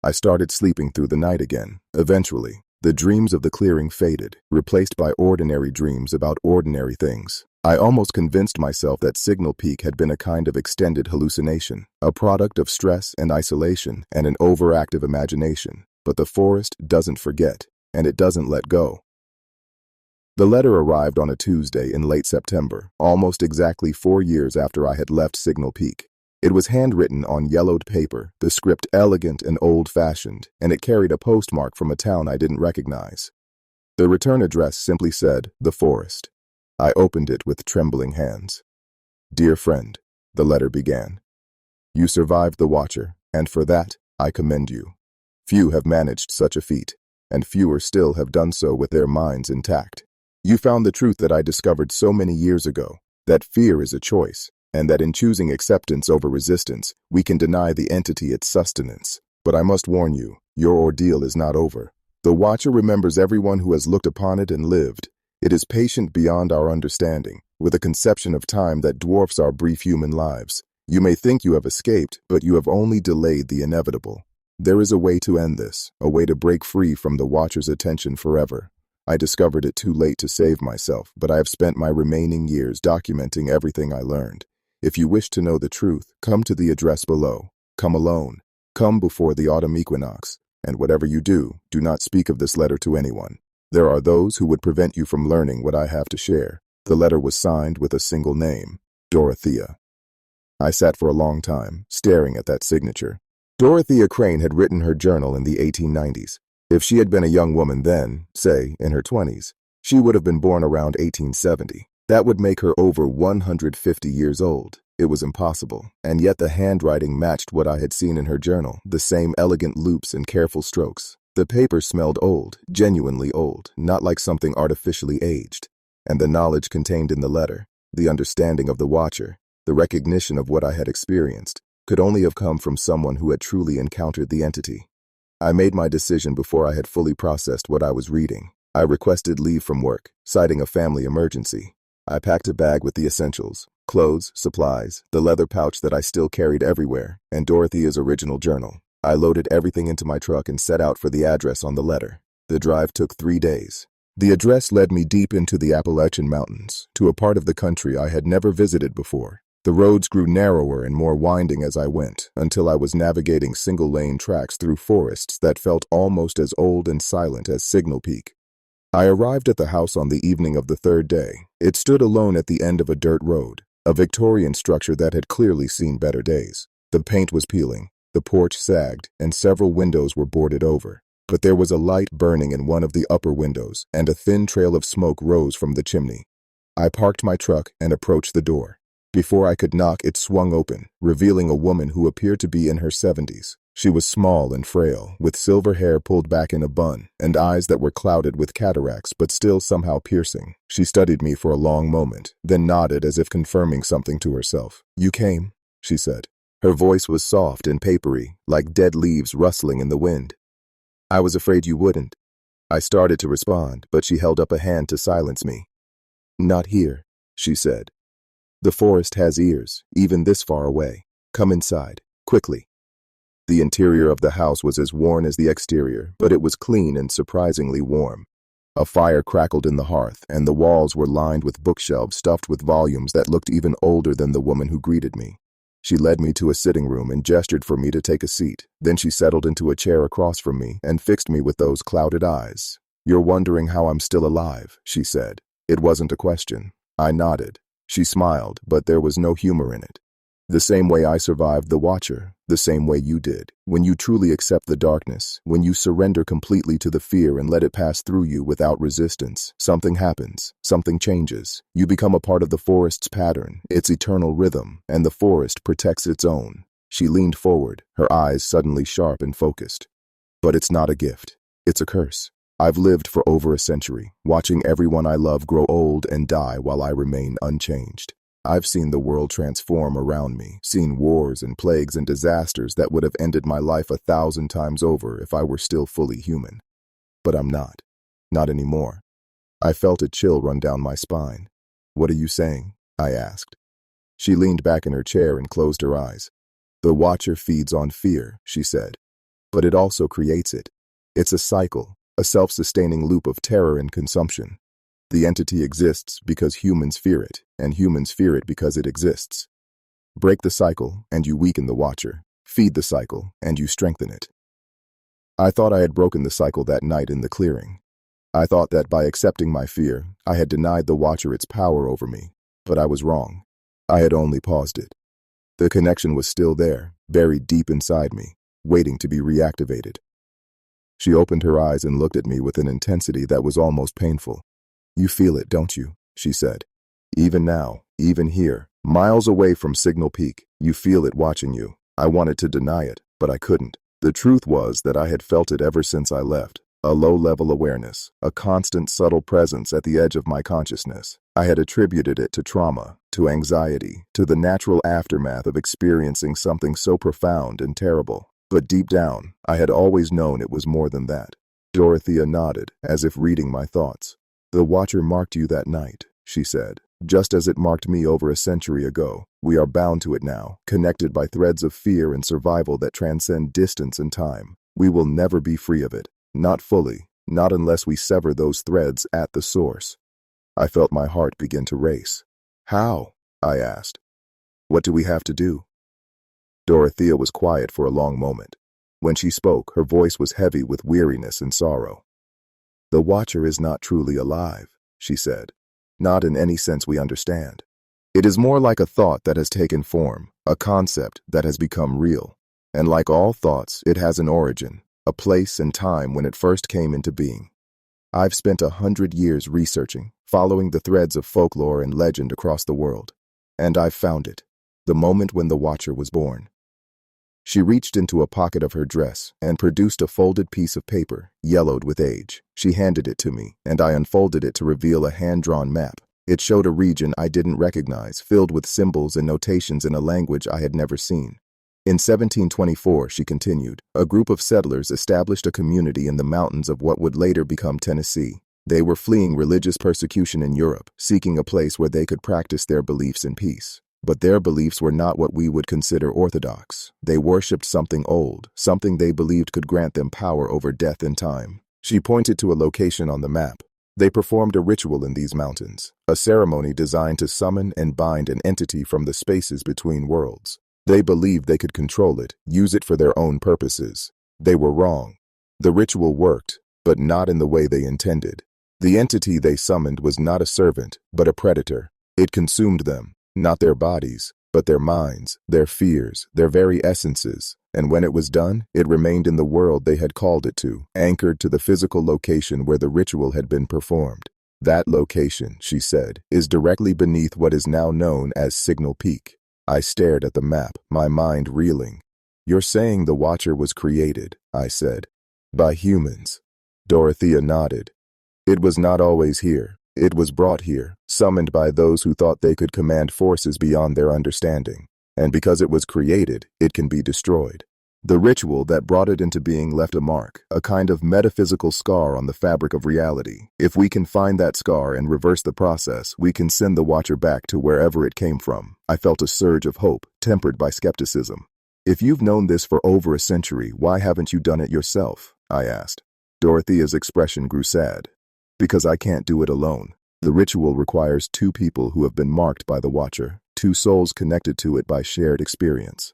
I started sleeping through the night again. Eventually, the dreams of the clearing faded, replaced by ordinary dreams about ordinary things. I almost convinced myself that Signal Peak had been a kind of extended hallucination, a product of stress and isolation and an overactive imagination. But the forest doesn't forget, and it doesn't let go. The letter arrived on a Tuesday in late September, almost exactly 4 years after I had left Signal Peak. It was handwritten on yellowed paper, the script elegant and old-fashioned, and it carried a postmark from a town I didn't recognize. The return address simply said, "The Forest." I opened it with trembling hands. "Dear friend," the letter began, "you survived the Watcher, and for that, I commend you. Few have managed such a feat, and fewer still have done so with their minds intact. You found the truth that I discovered so many years ago, that fear is a choice, and that in choosing acceptance over resistance, we can deny the entity its sustenance. But I must warn you, your ordeal is not over. The Watcher remembers everyone who has looked upon it and lived. It is patient beyond our understanding, with a conception of time that dwarfs our brief human lives. You may think you have escaped, but you have only delayed the inevitable. There is a way to end this, a way to break free from the Watcher's attention forever. I discovered it too late to save myself, but I have spent my remaining years documenting everything I learned. If you wish to know the truth, come to the address below. Come alone. Come before the autumn equinox. And whatever you do, do not speak of this letter to anyone. There are those who would prevent you from learning what I have to share. The letter was signed with a single name, Dorothea. I sat for a long time, staring at that signature. Dorothea Crane had written her journal in the 1890s. If she had been a young woman then, say, in her 20s, she would have been born around 1870. That would make her over 150 years old. It was impossible, and yet the handwriting matched what I had seen in her journal, the same elegant loops and careful strokes. The paper smelled old, genuinely old, not like something artificially aged. And the knowledge contained in the letter, the understanding of the Watcher, the recognition of what I had experienced, could only have come from someone who had truly encountered the entity. I made my decision before I had fully processed what I was reading. I requested leave from work, citing a family emergency. I packed a bag with the essentials, clothes, supplies, the leather pouch that I still carried everywhere, and Dorothea's original journal. I loaded everything into my truck and set out for the address on the letter. The drive took 3 days. The address led me deep into the Appalachian Mountains, to a part of the country I had never visited before. The roads grew narrower and more winding as I went, until I was navigating single-lane tracks through forests that felt almost as old and silent as Signal Peak. I arrived at the house on the evening of the third day. It stood alone at the end of a dirt road, a Victorian structure that had clearly seen better days. The paint was peeling, the porch sagged, and several windows were boarded over. But there was a light burning in one of the upper windows, and a thin trail of smoke rose from the chimney. I parked my truck and approached the door. Before I could knock, it swung open, revealing a woman who appeared to be in her 70s. She was small and frail, with silver hair pulled back in a bun, and eyes that were clouded with cataracts but still somehow piercing. She studied me for a long moment, then nodded as if confirming something to herself. "You came," she said. Her voice was soft and papery, like dead leaves rustling in the wind. "I was afraid you wouldn't." I started to respond, but she held up a hand to silence me. "Not here," she said. "The forest has ears, even this far away. Come inside, quickly." The interior of the house was as worn as the exterior, but it was clean and surprisingly warm. A fire crackled in the hearth, and the walls were lined with bookshelves stuffed with volumes that looked even older than the woman who greeted me. She led me to a sitting room and gestured for me to take a seat. Then she settled into a chair across from me and fixed me with those clouded eyes. "You're wondering how I'm still alive," she said. It wasn't a question. I nodded. She smiled, but there was no humor in it. "The same way I survived the Watcher, the same way you did. When you truly accept the darkness, when you surrender completely to the fear and let it pass through you without resistance, something happens, something changes. You become a part of the forest's pattern, its eternal rhythm, and the forest protects its own." She leaned forward, her eyes suddenly sharp and focused. "But it's not a gift. It's a curse. I've lived for over a century, watching everyone I love grow old and die while I remain unchanged. I've seen the world transform around me, seen wars and plagues and disasters that would have ended my life 1,000 times over if I were still fully human. But I'm not. Not anymore." I felt a chill run down my spine. "What are you saying?" I asked. She leaned back in her chair and closed her eyes. "The Watcher feeds on fear," she said. "But it also creates it. It's a cycle, a self-sustaining loop of terror and consumption. The entity exists because humans fear it, and humans fear it because it exists. Break the cycle, and you weaken the Watcher. Feed the cycle, and you strengthen it." I thought I had broken the cycle that night in the clearing. I thought that by accepting my fear, I had denied the Watcher its power over me, but I was wrong. I had only paused it. The connection was still there, buried deep inside me, waiting to be reactivated. She opened her eyes and looked at me with an intensity that was almost painful. "You feel it, don't you?" she said. "Even now, even here, miles away from Signal Peak, you feel it watching you." I wanted to deny it, but I couldn't. The truth was that I had felt it ever since I left. A low-level awareness, a constant subtle presence at the edge of my consciousness. I had attributed it to trauma, to anxiety, to the natural aftermath of experiencing something so profound and terrible. But deep down, I had always known it was more than that. Dorothea nodded, as if reading my thoughts. "The Watcher marked you that night," she said, "just as it marked me over a century ago. We are bound to it now, connected by threads of fear and survival that transcend distance and time. We will never be free of it. Not fully, not unless we sever those threads at the source." I felt my heart begin to race. "How?" I asked. "What do we have to do?" Dorothea was quiet for a long moment. When she spoke, her voice was heavy with weariness and sorrow. "The Watcher is not truly alive," she said. "Not in any sense we understand. It is more like a thought that has taken form, a concept that has become real. And like all thoughts, it has an origin, a place and time when it first came into being. I've spent 100 years researching, following the threads of folklore and legend across the world. And I've found it, the moment when the Watcher was born." She reached into a pocket of her dress and produced a folded piece of paper, yellowed with age. She handed it to me, and I unfolded it to reveal a hand-drawn map. It showed a region I didn't recognize, filled with symbols and notations in a language I had never seen. In 1724, she continued, a group of settlers established a community in the mountains of what would later become Tennessee. They were fleeing religious persecution in Europe, seeking a place where they could practice their beliefs in peace. But their beliefs were not what we would consider orthodox. They worshipped something old, something they believed could grant them power over death and time. She pointed to a location on the map, They performed a ritual in these mountains, a ceremony designed to summon and bind an entity from the spaces between worlds. They believed they could control it, use it for their own purposes. They were wrong. The ritual worked, but not in the way they intended. The entity they summoned was not a servant, but a predator. It consumed them, not their bodies, but their minds, their fears, their very essences. And when it was done, it remained in the world they had called it to, anchored to the physical location where the ritual had been performed. That location, she said, is directly beneath what is now known as Signal Peak. I stared at the map, my mind reeling. You're saying the Watcher was created, I said. By humans. Dorothea nodded. It was not always here. It was brought here, summoned by those who thought they could command forces beyond their understanding. And because it was created, it can be destroyed. The ritual that brought it into being left a mark, a kind of metaphysical scar on the fabric of reality. If we can find that scar and reverse the process, we can send the Watcher back to wherever it came from. I felt a surge of hope, tempered by skepticism. If you've known this for over a century, why haven't you done it yourself? I asked. Dorothea's expression grew sad. Because I can't do it alone. The ritual requires two people who have been marked by the Watcher, two souls connected to it by shared experience.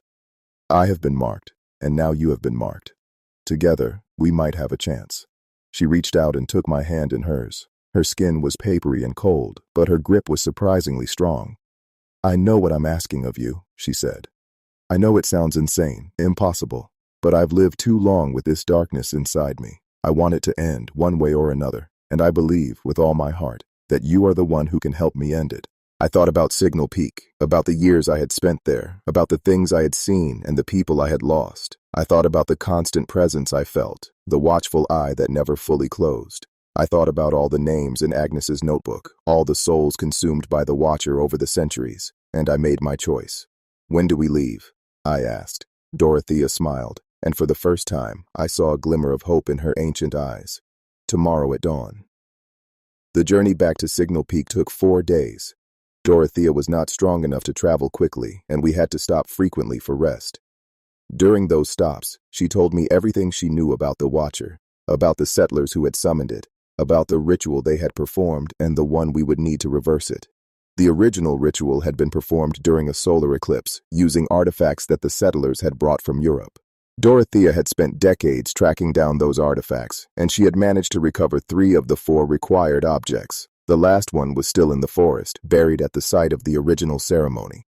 I have been marked, and now you have been marked. Together, we might have a chance. She reached out and took my hand in hers. Her skin was papery and cold, but her grip was surprisingly strong. I know what I'm asking of you, she said. I know it sounds insane, impossible, but I've lived too long with this darkness inside me. I want it to end, one way or another. And I believe, with all my heart, that you are the one who can help me end it. I thought about Signal Peak, about the years I had spent there, about the things I had seen and the people I had lost. I thought about the constant presence I felt, the watchful eye that never fully closed. I thought about all the names in Agnes's notebook, all the souls consumed by the Watcher over the centuries, and I made my choice. When do we leave? I asked. Dorothea smiled, and for the first time, I saw a glimmer of hope in her ancient eyes. Tomorrow at dawn. The journey back to Signal Peak took 4 days. Dorothea was not strong enough to travel quickly, and we had to stop frequently for rest. During those stops, she told me everything she knew about the Watcher, about the settlers who had summoned it, about the ritual they had performed and the one we would need to reverse it. The original ritual had been performed during a solar eclipse, using artifacts that the settlers had brought from Europe. Dorothea had spent decades tracking down those artifacts, and she had managed to recover 3 of the 4 required objects. The last one was still in the forest, buried at the site of the original ceremony.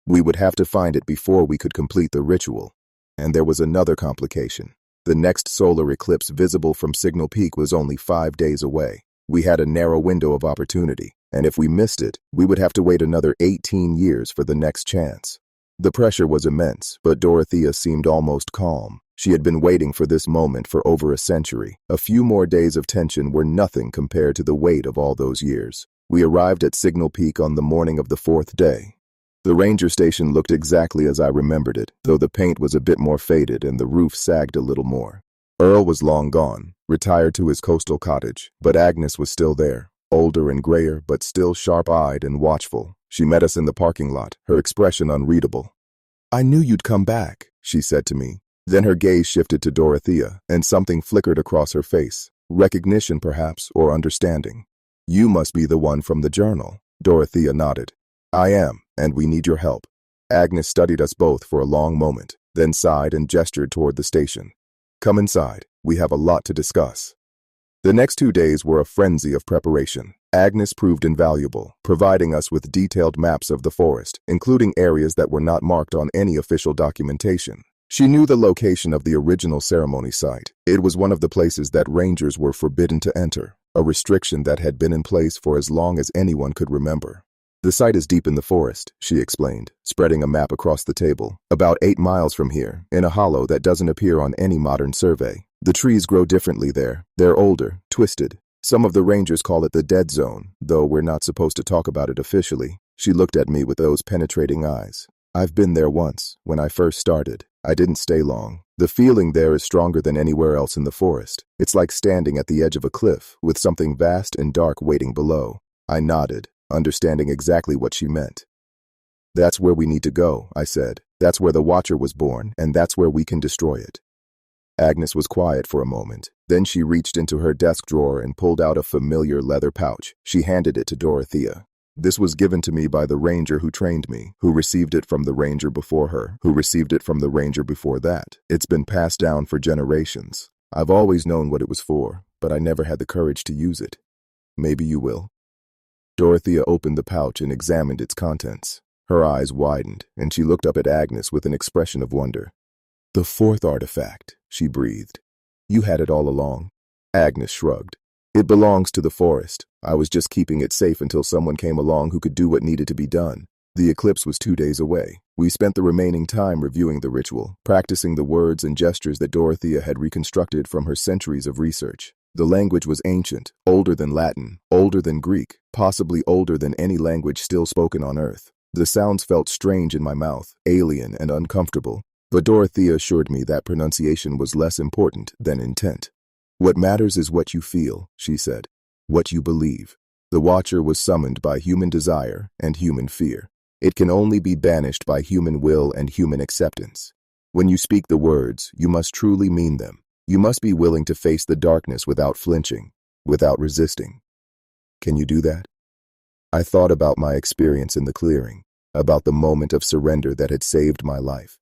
We would have to find it before we could complete the ritual. And there was another complication. The next solar eclipse visible from Signal Peak was only 5 days away. We had a narrow window of opportunity, and if we missed it, we would have to wait another 18 years for the next chance. The pressure was immense, but Dorothea seemed almost calm. She had been waiting for this moment for over a century. A few more days of tension were nothing compared to the weight of all those years. We arrived at Signal Peak on the morning of the 4th day. The ranger station looked exactly as I remembered it, though the paint was a bit more faded and the roof sagged a little more. Earl was long gone, retired to his coastal cottage, but Agnes was still there, older and grayer, but still sharp-eyed and watchful. She met us in the parking lot, her expression unreadable. I knew you'd come back, she said to me. Then her gaze shifted to Dorothea, and something flickered across her face. Recognition, perhaps, or understanding. You must be the one from the journal. Dorothea nodded. I am, and we need your help. Agnes studied us both for a long moment, then sighed and gestured toward the station. Come inside. We have a lot to discuss. The next 2 days were a frenzy of preparation. Agnes proved invaluable, providing us with detailed maps of the forest, including areas that were not marked on any official documentation. She knew the location of the original ceremony site. It was one of the places that rangers were forbidden to enter, a restriction that had been in place for as long as anyone could remember. The site is deep in the forest, she explained, spreading a map across the table. About 8 miles from here, in a hollow that doesn't appear on any modern survey. The trees grow differently there. They're older, twisted. Some of the rangers call it the dead zone, though we're not supposed to talk about it officially. She looked at me with those penetrating eyes. I've been there once, when I first started. I didn't stay long. The feeling there is stronger than anywhere else in the forest. It's like standing at the edge of a cliff, with something vast and dark waiting below. I nodded, understanding exactly what she meant. That's where we need to go, I said. That's where the Watcher was born, and that's where we can destroy it. Agnes was quiet for a moment. Then she reached into her desk drawer and pulled out a familiar leather pouch. She handed it to Dorothea. This was given to me by the ranger who trained me, who received it from the ranger before her, who received it from the ranger before that. It's been passed down for generations. I've always known what it was for, but I never had the courage to use it. Maybe you will. Dorothea opened the pouch and examined its contents. Her eyes widened, and she looked up at Agnes with an expression of wonder. The fourth artifact, she breathed. You had it all along. Agnes shrugged. It belongs to the forest. I was just keeping it safe until someone came along who could do what needed to be done. The eclipse was 2 days away. We spent the remaining time reviewing the ritual, practicing the words and gestures that Dorothea had reconstructed from her centuries of research. The language was ancient, older than Latin, older than Greek, possibly older than any language still spoken on Earth. The sounds felt strange in my mouth, alien and uncomfortable, but Dorothea assured me that pronunciation was less important than intent. What matters is what you feel, she said, what you believe. The Watcher was summoned by human desire and human fear. It can only be banished by human will and human acceptance. When you speak the words, you must truly mean them. You must be willing to face the darkness without flinching, without resisting. Can you do that? I thought about my experience in the clearing, about the moment of surrender that had saved my life.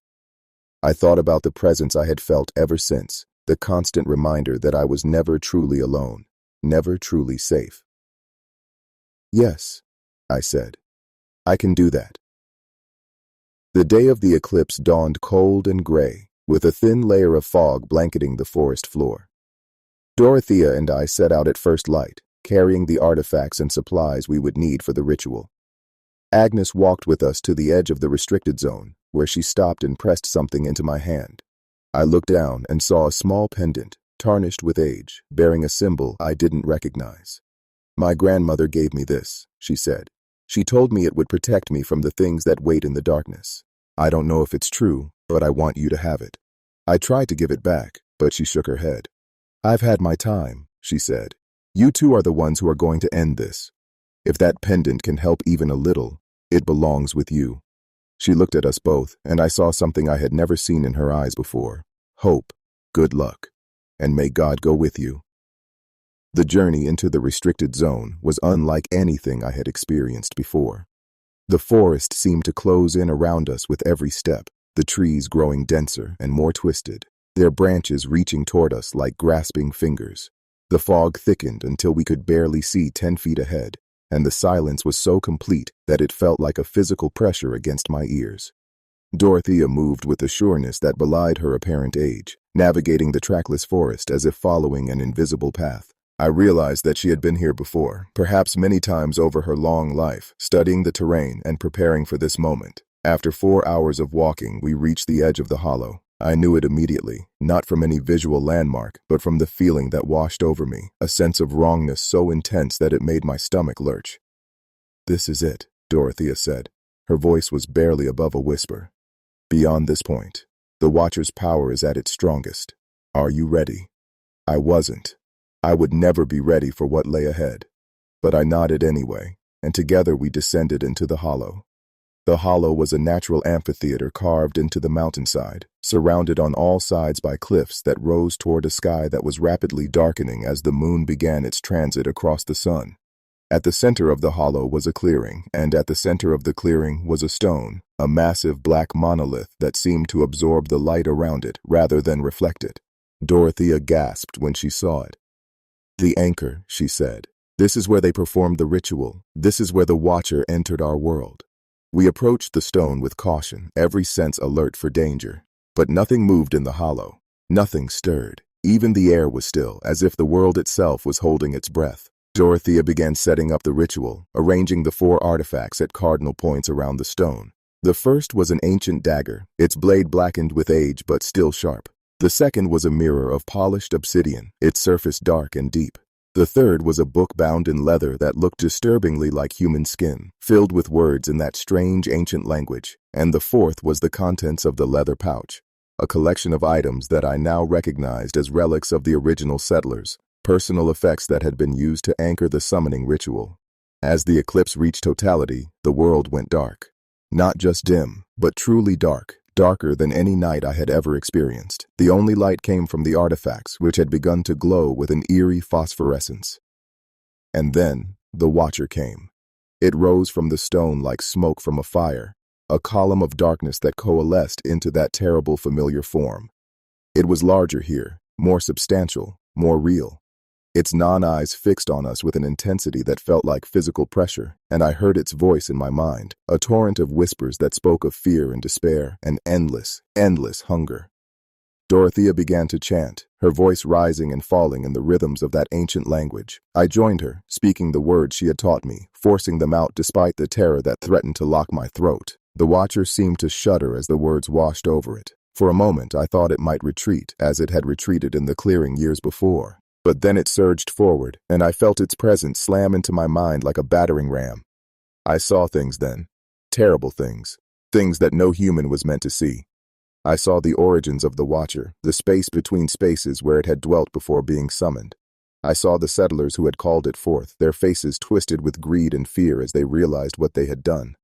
I thought about the presence I had felt ever since, the constant reminder that I was never truly alone, never truly safe. Yes, I said. I can do that. The day of the eclipse dawned cold and gray, with a thin layer of fog blanketing the forest floor. Dorothea and I set out at first light, carrying the artifacts and supplies we would need for the ritual. Agnes walked with us to the edge of the restricted zone, where she stopped and pressed something into my hand. I looked down and saw a small pendant, tarnished with age, bearing a symbol I didn't recognize. My grandmother gave me this, she said. She told me it would protect me from the things that wait in the darkness. I don't know if it's true, but I want you to have it. I tried to give it back, but she shook her head. I've had my time, she said. You two are the ones who are going to end this. If that pendant can help even a little, it belongs with you. She looked at us both, and I saw something I had never seen in her eyes before. Hope, good luck, and may God go with you. The journey into the restricted zone was unlike anything I had experienced before. The forest seemed to close in around us with every step, the trees growing denser and more twisted, their branches reaching toward us like grasping fingers. The fog thickened until we could barely see 10 feet ahead, and the silence was so complete that it felt like a physical pressure against my ears. Dorothea moved with a sureness that belied her apparent age, navigating the trackless forest as if following an invisible path. I realized that she had been here before, perhaps many times over her long life, studying the terrain and preparing for this moment. After 4 hours of walking, we reached the edge of the hollow. I knew it immediately, not from any visual landmark, but from the feeling that washed over me, a sense of wrongness so intense that it made my stomach lurch. This is it, Dorothea said. Her voice was barely above a whisper. Beyond this point, the Watcher's power is at its strongest. Are you ready? I wasn't. I would never be ready for what lay ahead. But I nodded anyway, and together we descended into the hollow. The hollow was a natural amphitheater carved into the mountainside, surrounded on all sides by cliffs that rose toward a sky that was rapidly darkening as the moon began its transit across the sun. At the center of the hollow was a clearing, and at the center of the clearing was a stone, a massive black monolith that seemed to absorb the light around it rather than reflect it. Dorothea gasped when she saw it. The anchor, she said. This is where they performed the ritual. This is where the Watcher entered our world. We approached the stone with caution, every sense alert for danger. But nothing moved in the hollow. Nothing stirred. Even the air was still, as if the world itself was holding its breath. Dorothea began setting up the ritual, arranging the 4 artifacts at cardinal points around the stone. The first was an ancient dagger, its blade blackened with age but still sharp. The second was a mirror of polished obsidian, its surface dark and deep. The third was a book bound in leather that looked disturbingly like human skin, filled with words in that strange ancient language. And the fourth was the contents of the leather pouch, a collection of items that I now recognized as relics of the original settlers, personal effects that had been used to anchor the summoning ritual. As the eclipse reached totality, the world went dark. Not just dim, but truly dark, darker than any night I had ever experienced. The only light came from the artifacts, which had begun to glow with an eerie phosphorescence. And then the Watcher came. It rose from the stone like smoke from a fire, a column of darkness that coalesced into that terrible familiar form. It was larger here, more substantial, more real. Its non-eyes fixed on us with an intensity that felt like physical pressure, and I heard its voice in my mind, a torrent of whispers that spoke of fear and despair and endless, endless hunger. Dorothea began to chant, her voice rising and falling in the rhythms of that ancient language. I joined her, speaking the words she had taught me, forcing them out despite the terror that threatened to lock my throat. The Watcher seemed to shudder as the words washed over it. For a moment I thought it might retreat, as it had retreated in the clearing years before. But then it surged forward, and I felt its presence slam into my mind like a battering ram. I saw things then. Terrible things. Things that no human was meant to see. I saw the origins of the Watcher, the space between spaces where it had dwelt before being summoned. I saw the settlers who had called it forth, their faces twisted with greed and fear as they realized what they had done.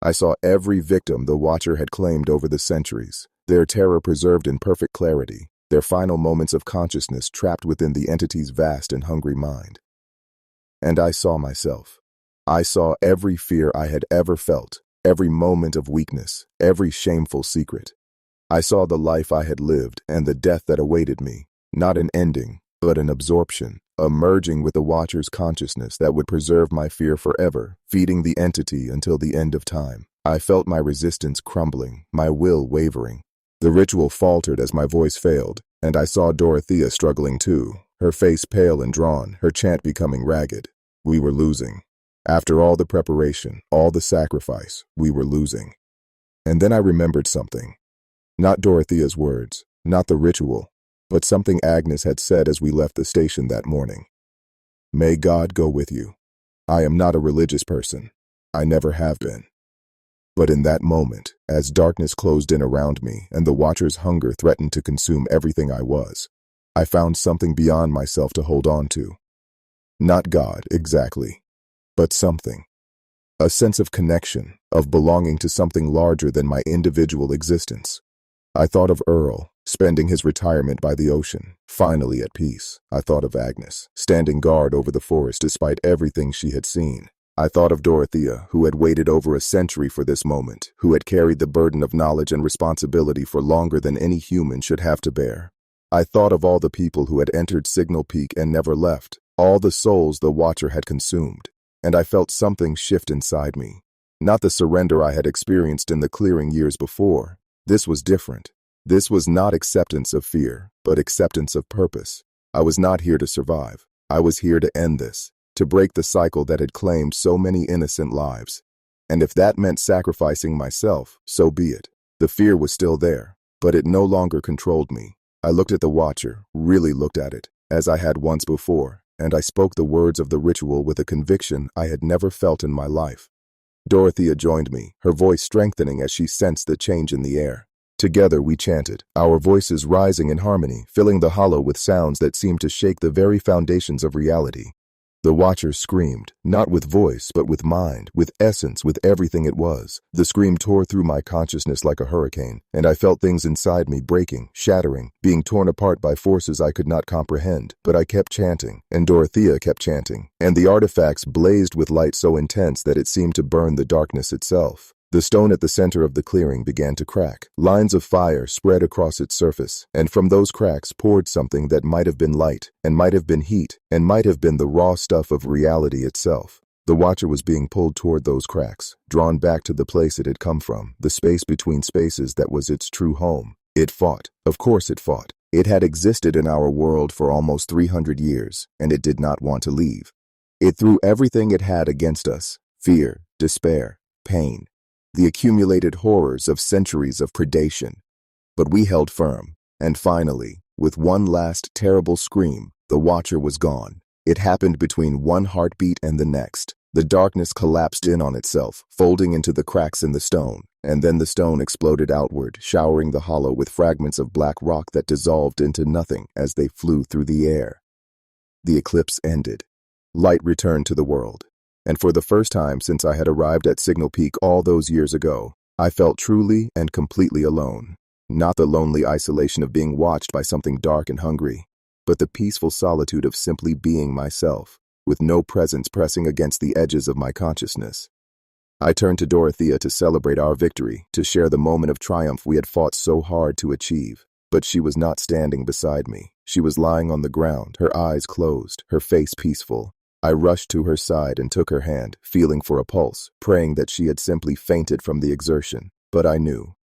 I saw every victim the Watcher had claimed over the centuries, their terror preserved in perfect clarity, their final moments of consciousness trapped within the entity's vast and hungry mind. And I saw myself. I saw every fear I had ever felt, every moment of weakness, every shameful secret. I saw the life I had lived and the death that awaited me, not an ending, but an absorption, a merging with the Watcher's consciousness that would preserve my fear forever, feeding the entity until the end of time. I felt my resistance crumbling, my will wavering. The ritual faltered as my voice failed, and I saw Dorothea struggling too, her face pale and drawn, her chant becoming ragged. We were losing. After all the preparation, all the sacrifice, we were losing. And then I remembered something. Not Dorothea's words, not the ritual, but something Agnes had said as we left the station that morning. May God go with you. I am not a religious person. I never have been. But in that moment, as darkness closed in around me and the Watcher's hunger threatened to consume everything I was, I found something beyond myself to hold on to. Not God, exactly, but something. A sense of connection, of belonging to something larger than my individual existence. I thought of Earl, spending his retirement by the ocean, finally at peace. I thought of Agnes, standing guard over the forest despite everything she had seen. I thought of Dorothea, who had waited over a century for this moment, who had carried the burden of knowledge and responsibility for longer than any human should have to bear. I thought of all the people who had entered Signal Peak and never left, all the souls the Watcher had consumed, and I felt something shift inside me. Not the surrender I had experienced in the clearing years before. This was different. This was not acceptance of fear, but acceptance of purpose. I was not here to survive. I was here to end this, to break the cycle that had claimed so many innocent lives. And if that meant sacrificing myself, so be it. The fear was still there, but it no longer controlled me. I looked at the Watcher, really looked at it, as I had once before, and I spoke the words of the ritual with a conviction I had never felt in my life. Dorothea joined me, her voice strengthening as she sensed the change in the air. Together we chanted, our voices rising in harmony, filling the hollow with sounds that seemed to shake the very foundations of reality. The Watcher screamed, not with voice, but with mind, with essence, with everything it was. The scream tore through my consciousness like a hurricane, and I felt things inside me breaking, shattering, being torn apart by forces I could not comprehend. But I kept chanting, and Dorothea kept chanting, and the artifacts blazed with light so intense that it seemed to burn the darkness itself. The stone at the center of the clearing began to crack. Lines of fire spread across its surface, and from those cracks poured something that might have been light, and might have been heat, and might have been the raw stuff of reality itself. The Watcher was being pulled toward those cracks, drawn back to the place it had come from, the space between spaces that was its true home. It fought. Of course it fought. It had existed in our world for almost 300 years, and it did not want to leave. It threw everything it had against us: fear, despair, pain, the accumulated horrors of centuries of predation. But we held firm, and finally, with one last terrible scream, the Watcher was gone. It happened between one heartbeat and the next. The darkness collapsed in on itself, folding into the cracks in the stone, and then the stone exploded outward, showering the hollow with fragments of black rock that dissolved into nothing as they flew through the air. The eclipse ended. Light returned to the world. And for the first time since I had arrived at Signal Peak all those years ago, I felt truly and completely alone. Not the lonely isolation of being watched by something dark and hungry, but the peaceful solitude of simply being myself, with no presence pressing against the edges of my consciousness. I turned to Dorothea to celebrate our victory, to share the moment of triumph we had fought so hard to achieve. But she was not standing beside me. She was lying on the ground, her eyes closed, her face peaceful. I rushed to her side and took her hand, feeling for a pulse, praying that she had simply fainted from the exertion. But I knew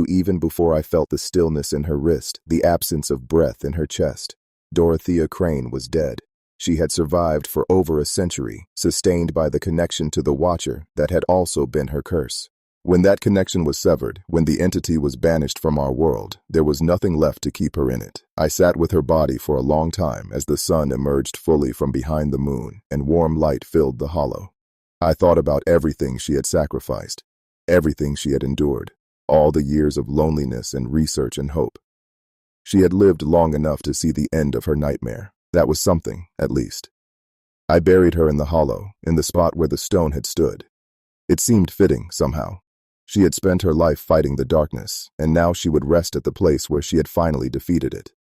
even before I felt the stillness in her wrist, the absence of breath in her chest. Dorothea Crane was dead. She had survived for over a century, sustained by the connection to the Watcher that had also been her curse. When that connection was severed, when the entity was banished from our world, there was nothing left to keep her in it. I sat with her body for a long time as the sun emerged fully from behind the moon and warm light filled the hollow. I thought about everything she had sacrificed, everything she had endured, all the years of loneliness and research and hope. She had lived long enough to see the end of her nightmare. That was something, at least. I buried her in the hollow, in the spot where the stone had stood. It seemed fitting, somehow. She had spent her life fighting the darkness, and now she would rest at the place where she had finally defeated it.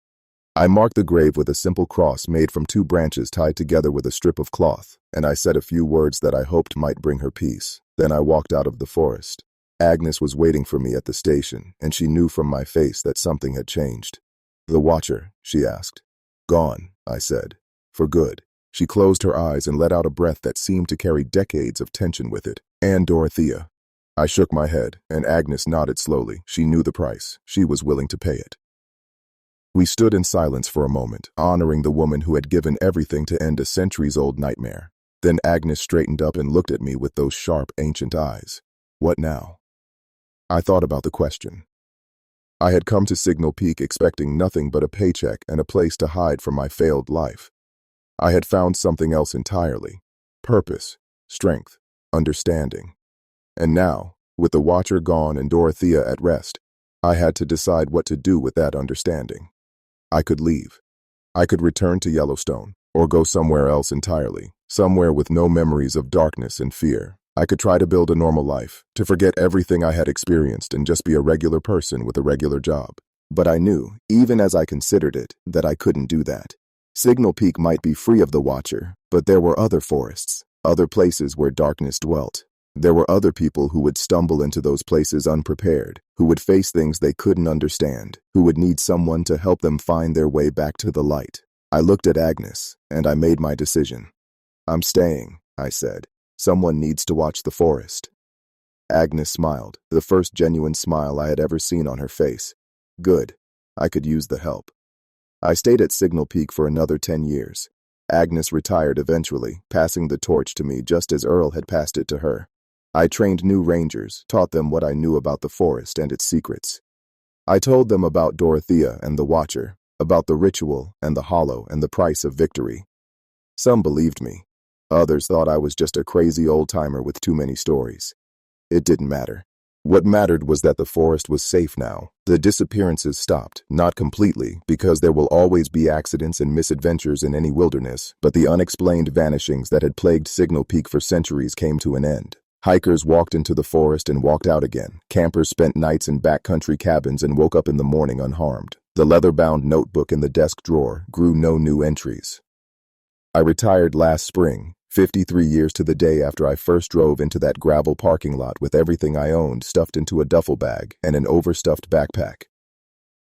I marked the grave with a simple cross made from 2 branches tied together with a strip of cloth, and I said a few words that I hoped might bring her peace. Then I walked out of the forest. Agnes was waiting for me at the station, and she knew from my face that something had changed. "The Watcher?" she asked. "Gone," I said. "For good." She closed her eyes and let out a breath that seemed to carry decades of tension with it. "And Dorothea?" I shook my head, and Agnes nodded slowly. She knew the price. She was willing to pay it. We stood in silence for a moment, honoring the woman who had given everything to end a centuries-old nightmare. Then Agnes straightened up and looked at me with those sharp, ancient eyes. "What now?" I thought about the question. I had come to Signal Peak expecting nothing but a paycheck and a place to hide from my failed life. I had found something else entirely: purpose, strength, understanding. And now, with the Watcher gone and Dorothea at rest, I had to decide what to do with that understanding. I could leave. I could return to Yellowstone, or go somewhere else entirely, somewhere with no memories of darkness and fear. I could try to build a normal life, to forget everything I had experienced and just be a regular person with a regular job. But I knew, even as I considered it, that I couldn't do that. Signal Peak might be free of the Watcher, but there were other forests, other places where darkness dwelt. There were other people who would stumble into those places unprepared, who would face things they couldn't understand, who would need someone to help them find their way back to the light. I looked at Agnes, and I made my decision. "I'm staying," I said. "Someone needs to watch the forest." Agnes smiled, the first genuine smile I had ever seen on her face. Good. I could use the help. I stayed at Signal Peak for another 10 years. Agnes retired eventually, passing the torch to me just as Earl had passed it to her. I trained new rangers, taught them what I knew about the forest and its secrets. I told them about Dorothea and the Watcher, about the ritual and the hollow and the price of victory. Some believed me. Others thought I was just a crazy old-timer with too many stories. It didn't matter. What mattered was that the forest was safe now. The disappearances stopped, not completely, because there will always be accidents and misadventures in any wilderness, but the unexplained vanishings that had plagued Signal Peak for centuries came to an end. Hikers walked into the forest and walked out again. Campers spent nights in backcountry cabins and woke up in the morning unharmed. The leather-bound notebook in the desk drawer grew no new entries. I retired last spring, 53 years to the day after I first drove into that gravel parking lot with everything I owned stuffed into a duffel bag and an overstuffed backpack.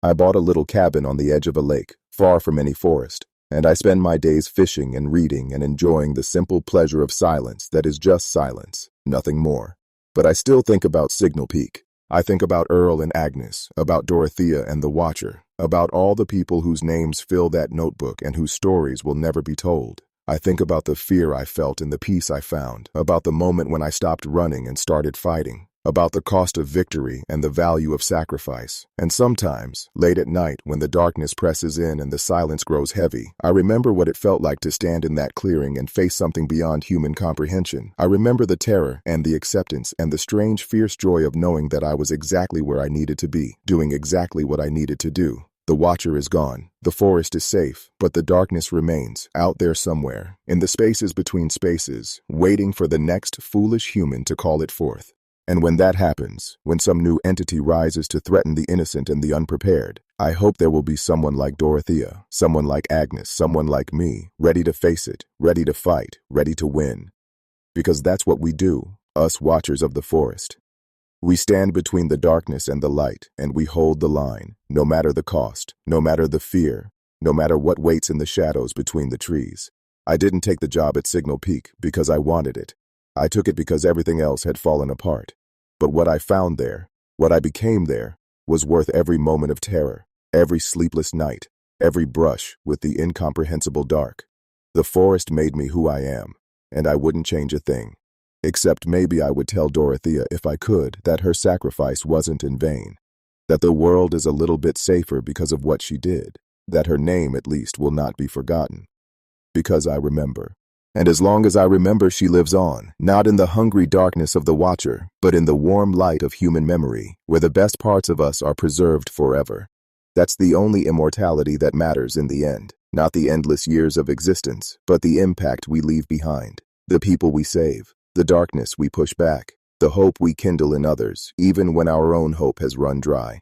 I bought a little cabin on the edge of a lake, far from any forest, and I spend my days fishing and reading and enjoying the simple pleasure of silence that is just silence, nothing more. But I still think about Signal Peak. I think about Earl and Agnes, about Dorothea and the Watcher, about all the people whose names fill that notebook and whose stories will never be told. I think about the fear I felt and the peace I found, about the moment when I stopped running and started fighting, about the cost of victory and the value of sacrifice. And sometimes, late at night, when the darkness presses in and the silence grows heavy, I remember what it felt like to stand in that clearing and face something beyond human comprehension. I remember the terror and the acceptance and the strange, fierce joy of knowing that I was exactly where I needed to be, doing exactly what I needed to do. The Watcher is gone, the forest is safe, but the darkness remains, out there somewhere, in the spaces between spaces, waiting for the next foolish human to call it forth. And when that happens, when some new entity rises to threaten the innocent and the unprepared, I hope there will be someone like Dorothea, someone like Agnes, someone like me, ready to face it, ready to fight, ready to win. Because that's what we do, us watchers of the forest. We stand between the darkness and the light, and we hold the line, no matter the cost, no matter the fear, no matter what waits in the shadows between the trees. I didn't take the job at Signal Peak because I wanted it. I took it because everything else had fallen apart. But what I found there, what I became there, was worth every moment of terror, every sleepless night, every brush with the incomprehensible dark. The forest made me who I am, and I wouldn't change a thing. Except maybe I would tell Dorothea, if I could, that her sacrifice wasn't in vain, that the world is a little bit safer because of what she did, that her name at least will not be forgotten. Because I remember. And as long as I remember, she lives on, not in the hungry darkness of the watcher, but in the warm light of human memory, where the best parts of us are preserved forever. That's the only immortality that matters in the end, not the endless years of existence, but the impact we leave behind, the people we save, the darkness we push back, the hope we kindle in others, even when our own hope has run dry.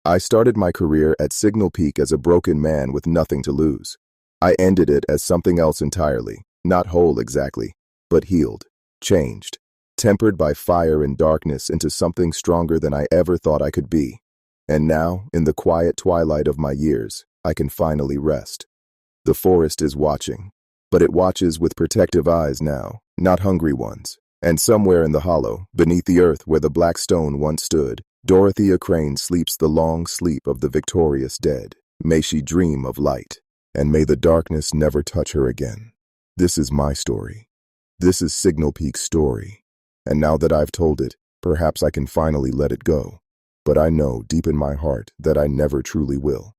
I started my career at Signal Peak as a broken man with nothing to lose. I ended it as something else entirely. Not whole exactly, but healed, changed, tempered by fire and darkness into something stronger than I ever thought I could be. And now, in the quiet twilight of my years, I can finally rest. The forest is watching, but it watches with protective eyes now, not hungry ones. And somewhere in the hollow, beneath the earth where the black stone once stood, Dorothea Crane sleeps the long sleep of the victorious dead. May she dream of light, and may the darkness never touch her again. This is my story. This is Signal Peak's story. And now that I've told it, perhaps I can finally let it go. But I know deep in my heart that I never truly will.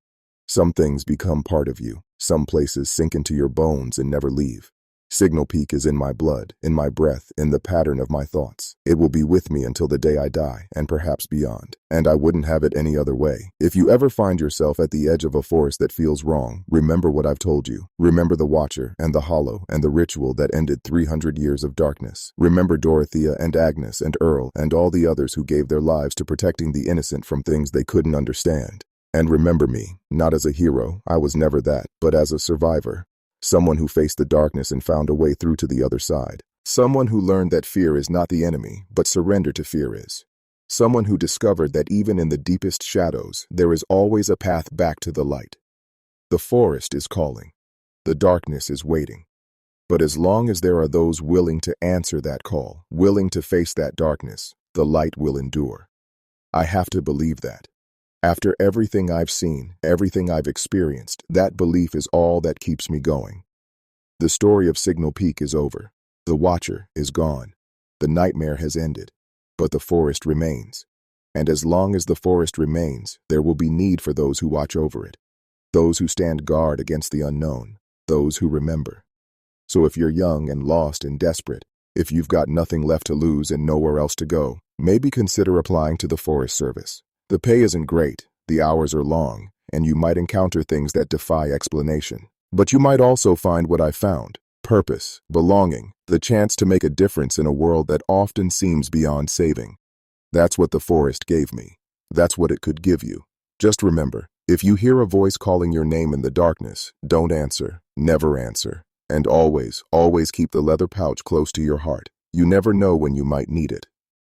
Some things become part of you. Some places sink into your bones and never leave. Signal Peak is in my blood, in my breath, in the pattern of my thoughts. It will be with me until the day I die, and perhaps beyond. And I wouldn't have it any other way. If you ever find yourself at the edge of a forest that feels wrong, remember what I've told you. Remember the Watcher, and the Hollow, and the ritual that ended 300 years of darkness. Remember Dorothea and Agnes and Earl, and all the others who gave their lives to protecting the innocent from things they couldn't understand. And remember me, not as a hero, I was never that, but as a survivor. Someone who faced the darkness and found a way through to the other side. Someone who learned that fear is not the enemy, but surrender to fear is. Someone who discovered that even in the deepest shadows, there is always a path back to the light. The forest is calling. The darkness is waiting. But as long as there are those willing to answer that call, willing to face that darkness, the light will endure. I have to believe that. After everything I've seen, everything I've experienced, that belief is all that keeps me going. The story of Signal Peak is over. The Watcher is gone. The nightmare has ended. But the forest remains. And as long as the forest remains, there will be need for those who watch over it. Those who stand guard against the unknown. Those who remember. So if you're young and lost and desperate, if you've got nothing left to lose and nowhere else to go, maybe consider applying to the Forest Service. The pay isn't great, the hours are long, and you might encounter things that defy explanation. But you might also find what I found: purpose, belonging, the chance to make a difference in a world that often seems beyond saving. That's what the forest gave me. That's what it could give you. Just remember, if you hear a voice calling your name in the darkness, don't answer, never answer. And always, always keep the leather pouch close to your heart. You never know when you might need it.